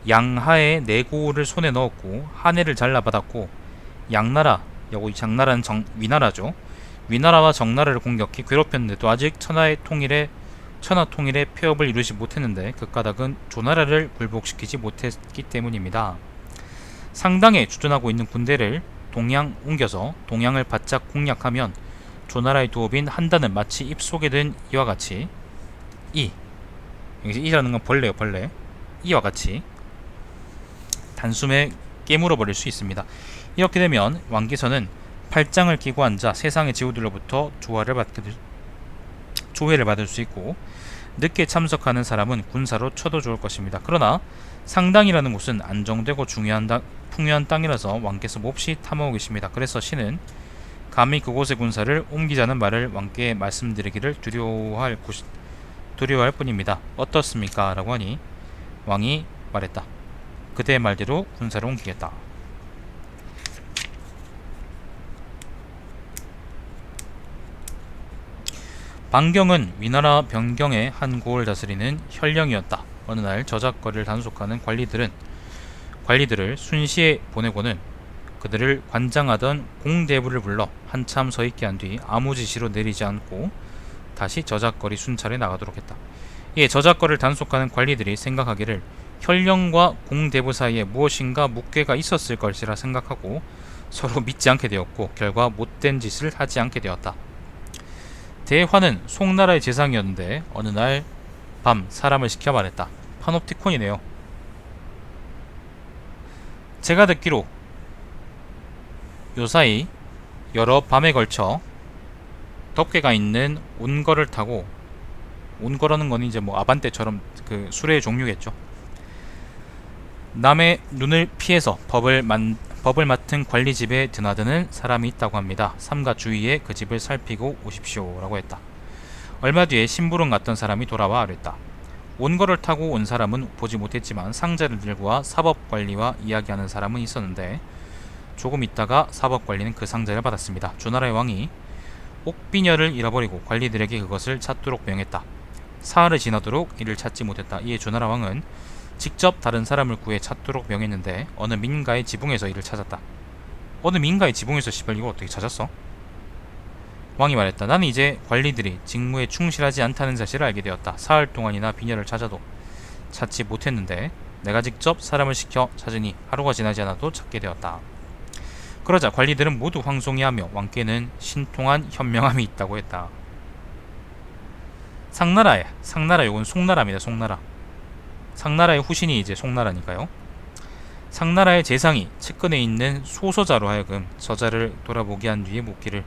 S1: 양하의 내고를 손에 넣었고 한해를 잘라받았고 양나라, 여기 장나라는 위나라죠. 위나라와 정나라를 공격해 괴롭혔는데도 아직 천하 통일의 폐업을 이루지 못했는데 그 까닭은 조나라를 굴복시키지 못했기 때문입니다. 상당에 주둔하고 있는 군대를 동양 옮겨서 동양을 바짝 공략하면 조나라의 도읍인 한단은 마치 입속에 든 이와 같이 여기서 이라는 건 벌레요. 벌레. 이와 같이 단숨에 깨물어 버릴 수 있습니다. 이렇게 되면 왕께서는 팔짱을 끼고 앉아 세상의 지우들로부터 조회를 받을 수 있고 늦게 참석하는 사람은 군사로 쳐도 좋을 것입니다. 그러나 상당이라는 곳은 안정되고 풍요한 땅이라서 왕께서 몹시 탐하고 계십니다. 그래서 신은 감히 그곳의 군사를 옮기자는 말을 왕께 말씀드리기를 두려워할 뿐입니다. 어떻습니까? 라고 하니 왕이 말했다. 그대의 말대로 군사를 옮기겠다. 반경은 위나라 변경의 한 고을 다스리는 혈령이었다. 어느 날 저작거리를 단속하는 관리들을 순시에 보내고는 그들을 관장하던 공대부를 불러 한참 서있게 한 뒤 아무 지시로 내리지 않고 다시 저작거리 순찰에 나가도록 했다. 이에 저작거리를 단속하는 관리들이 생각하기를 혈령과 공대부 사이에 무엇인가 묵괴가 있었을 것이라 생각하고 서로 믿지 않게 되었고 결과 못된 짓을 하지 않게 되었다. 대화는 송나라의 재상이었는데 어느 날 밤 사람을 시켜 말했다. 파놉티콘이네요. 제가 듣기로 요사이 여러 밤에 걸쳐 덕계가 있는 온거를 타고, 온거라는 건 이제 뭐 아반떼처럼 그 수레의 종류겠죠. 남의 눈을 피해서 법을 맡은 관리 집에 드나드는 사람이 있다고 합니다. 삼가 주위에 그 집을 살피고 오십시오 라고 했다. 얼마 뒤에 심부름 갔던 사람이 돌아와 아랬다. 온거를 타고 온 사람은 보지 못했지만 상자를 들고 와 사법관리와 이야기하는 사람은 있었는데 조금 있다가 사법관리는 그 상자를 받았습니다. 조나라의 왕이 옥비녀를 잃어버리고 관리들에게 그것을 찾도록 명했다. 사흘이 지나도록 이를 찾지 못했다. 이에 조나라 왕은 직접 다른 사람을 구해 찾도록 명했는데 어느 민가의 지붕에서 이를 찾았다. 어느 민가의 지붕에서 씨발 이걸 어떻게 찾았어? 왕이 말했다. 나는 이제 관리들이 직무에 충실하지 않다는 사실을 알게 되었다. 사흘 동안이나 비녀를 찾아도 찾지 못했는데 내가 직접 사람을 시켜 찾으니 하루가 지나지 않아도 찾게 되었다. 그러자 관리들은 모두 황송해하며 왕께는 신통한 현명함이 있다고 했다. 상나라 요건 송나라입니다. 송나라. 상나라의 후신이 이제 송나라니까요. 상나라의 재상이 측근에 있는 소서자로 하여금 저자를 돌아보게 한 뒤에 묻기를.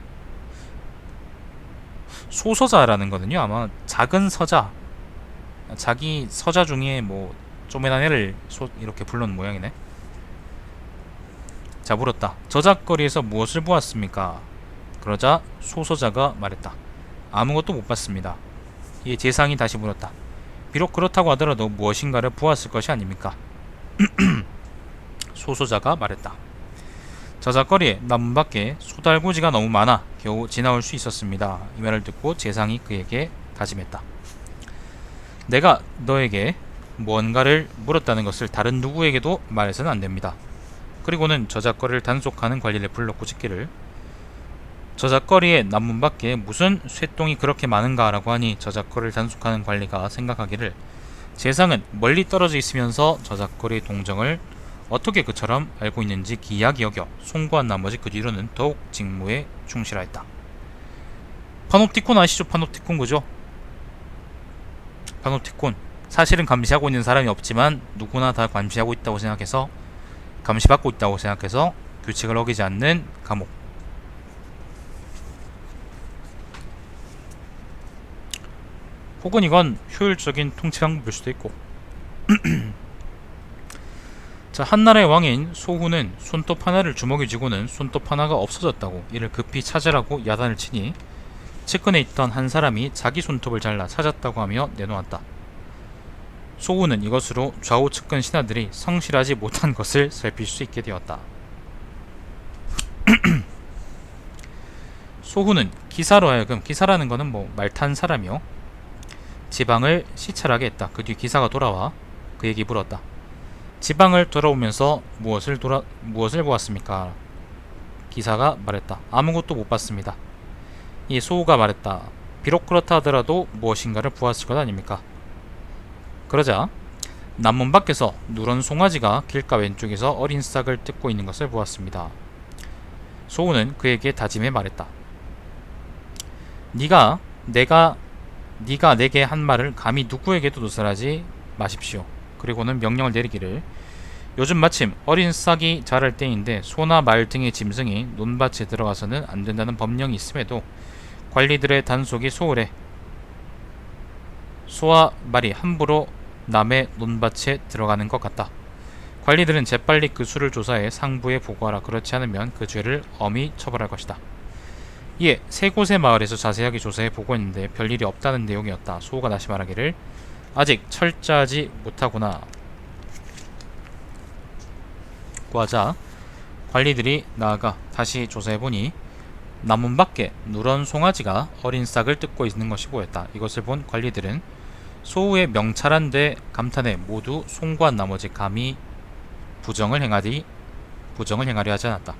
S1: 소서자라는 거는요 아마 작은 서자, 자기 서자 중에 뭐 쪼매난 애를 이렇게 불러놓은 모양이네. 자, 물었다. 저작거리에서 무엇을 보았습니까? 그러자 소서자가 말했다. 아무것도 못 봤습니다. 이에 재상이 다시 물었다. 비록 그렇다고 하더라도 무엇인가를 보았을 것이 아닙니까? 소서자가 말했다. 저작거리에 나문 밖에 소달구지가 너무 많아 겨우 지나올 수 있었습니다. 이 말을 듣고 재상이 그에게 다짐했다. 내가 너에게 무언가를 물었다는 것을 다른 누구에게도 말해서는 안 됩니다. 그리고는 저작거리를 단속하는 관리를 불렀고 짓기를. 저작거리에 남문 밖에 무슨 쇠똥이 그렇게 많은가 라고 하니 저작거리를 단속하는 관리가 생각하기를 재상은 멀리 떨어져 있으면서 저작거리의 동정을 어떻게 그처럼 알고 있는지 기이하게 여겨 송구한 나머지 그 뒤로는 더욱 직무에 충실하였다. 파놉티콘 아시죠? 파놉티콘 그죠? 파놉티콘. 사실은 감시하고 있는 사람이 없지만 누구나 다 감시하고 있다고 생각해서, 감시받고 있다고 생각해서 규칙을 어기지 않는 감옥. 혹은 이건 효율적인 통치 방법일 수도 있고. 자, 한나라의 왕인 소후는 손톱 하나를 주먹에 쥐고는 손톱 하나가 없어졌다고 이를 급히 찾으라고 야단을 치니 측근에 있던 한 사람이 자기 손톱을 잘라 찾았다고 하며 내놓았다. 소후는 이것으로 좌우 측근 신하들이 성실하지 못한 것을 살필 수 있게 되었다. 소후는 기사로 하여금, 기사라는 것은 뭐 말 탄 사람이요, 지방을 시찰하게 했다. 그 뒤 기사가 돌아와 그에게 물었다. 지방을 돌아오면서 무엇을 보았습니까? 기사가 말했다. 아무것도 못 봤습니다. 이 소후가 말했다. 비록 그렇다 하더라도 무엇인가를 보았을 것 아닙니까? 그러자 남문 밖에서 누런 송아지가 길가 왼쪽에서 어린 싹을 뜯고 있는 것을 보았습니다. 소우는 그에게 다짐해 말했다. 네가 내게 한 말을 감히 누구에게도 누설하지 마십시오. 그리고는 명령을 내리기를. 요즘 마침 어린 싹이 자랄 때인데 소나 말 등의 짐승이 논밭에 들어가서는 안 된다는 법령이 있음에도 관리들의 단속이 소홀해 소와 말이 함부로 남의 논밭에 들어가는 것 같다. 관리들은 재빨리 그 수를 조사해 상부에 보고하라. 그렇지 않으면 그 죄를 엄히 처벌할 것이다. 이에 세 곳의 마을에서 자세하게 조사해 보고했는데 별일이 없다는 내용이었다. 소호가 다시 말하기를. 아직 철저하지 못하구나 구하자 관리들이 나아가 다시 조사해보니 남문 밖에 누런 송아지가 어린 싹을 뜯고 있는 것이 보였다. 이것을 본 관리들은 소우의 명찰한 데 감탄해 모두 송구한 나머지 감히 부정을 행하려 하지 않았다.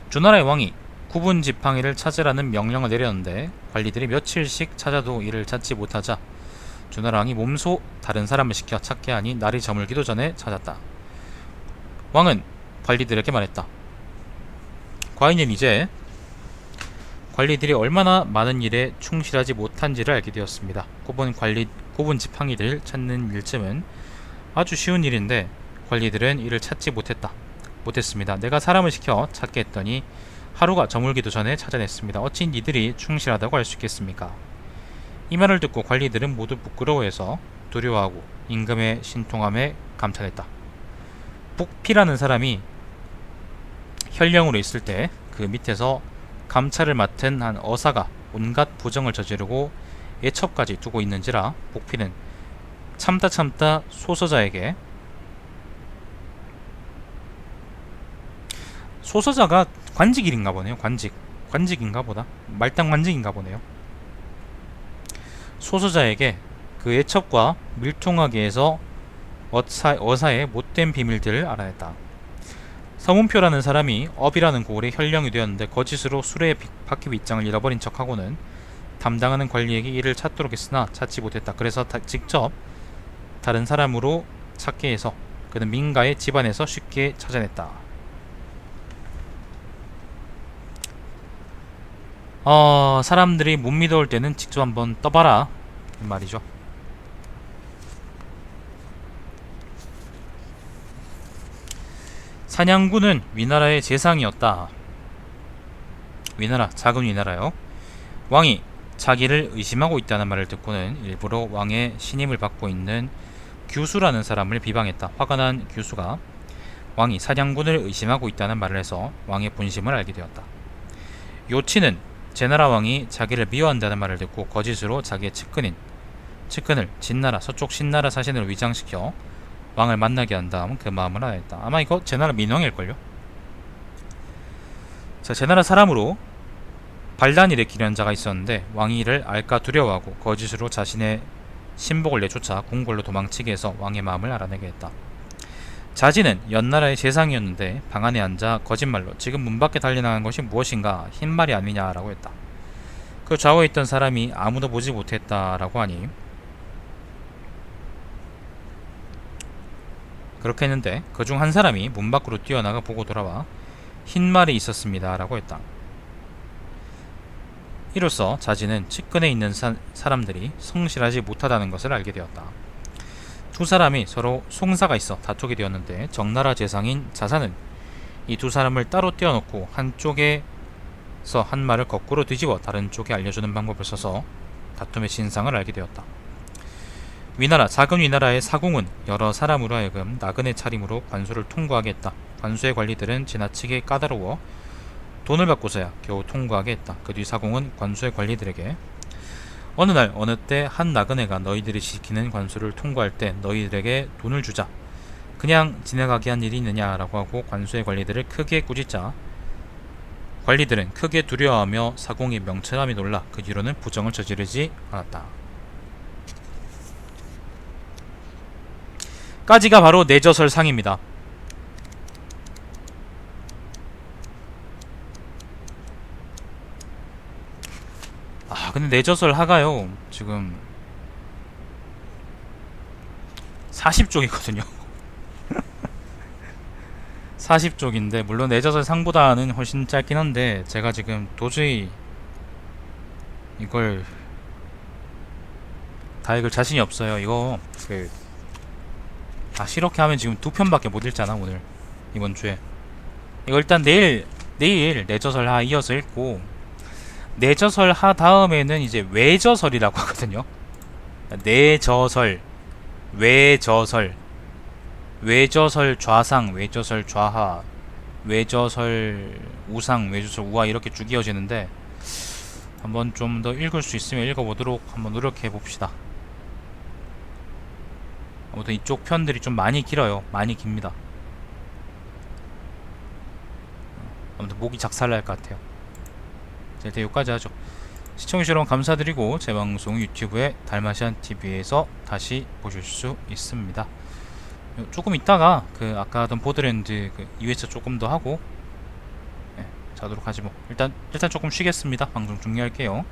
S1: 주나라의 왕이 구분 지팡이를 찾으라는 명령을 내렸는데 관리들이 며칠씩 찾아도 이를 찾지 못하자 주나라 왕이 몸소 다른 사람을 시켜 찾게 하니 날이 저물기도 전에 찾았다. 왕은 관리들에게 말했다. 과인은 이제 관리들이 얼마나 많은 일에 충실하지 못한지를 알게 되었습니다. 굽은 지팡이를 찾는 일쯤은 아주 쉬운 일인데 관리들은 이를 찾지 못했습니다. 내가 사람을 시켜 찾게 했더니 하루가 저물기도 전에 찾아냈습니다. 어찌 이들이 충실하다고 할 수 있겠습니까? 이 말을 듣고 관리들은 모두 부끄러워해서 두려워하고 임금의 신통함에 감탄했다. 북피라는 사람이 현령으로 있을 때 그 밑에서 감찰을 맡은 한 어사가 온갖 부정을 저지르고 애첩까지 두고 있는지라 북피는 참다 소서자에게, 소서자가 관직인가 보네요. 관직인가 보다. 말당관직인가 보네요. 소서자에게 그 애첩과 밀통하게 해서 어사의 못된 비밀들을 알아냈다. 서문표라는 사람이 업이라는 고을에 현령이 되었는데 거짓으로 수레의 바퀴 빗장을 잃어버린 척하고는 담당하는 관리에게 이를 찾도록 했으나 찾지 못했다. 그래서 직접 다른 사람으로 찾게 해서 그는 민가의 집안에서 쉽게 찾아냈다. 사람들이 못 믿어올 때는 직접 한번 떠봐라 이 말이죠. 사냥꾼은 위나라의 재상이었다. 위나라, 작은 위나라요. 왕이 자기를 의심하고 있다는 말을 듣고는 일부러 왕의 신임을 받고 있는 규수라는 사람을 비방했다. 화가 난 규수가 왕이 사냥꾼을 의심하고 있다는 말을 해서 왕의 본심을 알게 되었다. 요치는 제나라 왕이 자기를 미워한다는 말을 듣고 거짓으로 자기의 측근을 진나라 서쪽 신나라 사신으로 위장시켜 왕을 만나게 한 다음 그 마음을 알았다. 아마 이거 제나라 민왕일걸요. 자, 제나라 사람으로 발단일의 기련자가 있었는데 왕이 이를 알까 두려워하고 거짓으로 자신의 신복을 내쫓아 궁궐로 도망치게 해서 왕의 마음을 알아내게 했다. 자지는 연나라의 재상이었는데 방 안에 앉아 거짓말로 지금 문 밖에 달려나간 것이 무엇인가 흰말이 아니냐라고 했다. 그 좌우에 있던 사람이 아무도 보지 못했다라고 하니 그렇게 했는데 그중 한 사람이 문 밖으로 뛰어나가 보고 돌아와 흰말이 있었습니다 라고 했다. 이로써 자지는 측근에 있는 사람들이 성실하지 못하다는 것을 알게 되었다. 두 사람이 서로 송사가 있어 다투게 되었는데 정나라 재상인 자사는 이 두 사람을 따로 떼어놓고 한쪽에서 한 말을 거꾸로 뒤집어 다른 쪽에 알려주는 방법을 써서 다툼의 진상을 알게 되었다. 위나라, 작은 위나라의 사공은 여러 사람으로 하여금 나그네 차림으로 관소를 통과하게 했다. 관소의 관리들은 지나치게 까다로워 돈을 받고서야 겨우 통과하게 했다. 그 뒤 사공은 관소의 관리들에게 어느 날 어느 때 한 나그네가 너희들이 지키는 관소를 통과할 때 너희들에게 돈을 주자. 그냥 지나가게 한 일이 있느냐라고 하고 관소의 관리들을 크게 꾸짖자 관리들은 크게 두려워하며 사공의 명철함이 놀라 그 뒤로는 부정을 저지르지 않았다. 까지가 바로 내저설상입니다. 근데 내저설 하가요 지금 40쪽이거든요 40쪽인데 물론 내저설 상보다는 훨씬 짧긴 한데 제가 지금 도저히 이걸 다 읽을 자신이 없어요. 이거 이렇게 하면 지금 2편밖에 못 읽잖아 오늘 이번 주에. 이거 일단 내일 내저설 하 이어서 읽고 내저설 하 다음에는 이제 외저설이라고 하거든요. 내저설, 외저설 좌상, 외저설 좌하, 외저설 우상, 외저설 우하 이렇게 쭉 이어지는데 한번 좀 더 읽을 수 있으면 읽어보도록 한번 노력해 봅시다. 아무튼 이쪽 편들이 좀 많이 길어요. 많이 깁니다. 아무튼 목이 작살날 것 같아요. 자, 일단 여기까지 하죠. 시청해주셔서 여러분 감사드리고 제 방송 유튜브에 달마시안TV에서 다시 보실 수 있습니다. 조금 있다가 그 아까 하던 보드랜드 그 2회차 조금 더 하고 자도록 하지 뭐. 일단 조금 쉬겠습니다. 방송 종료할게요.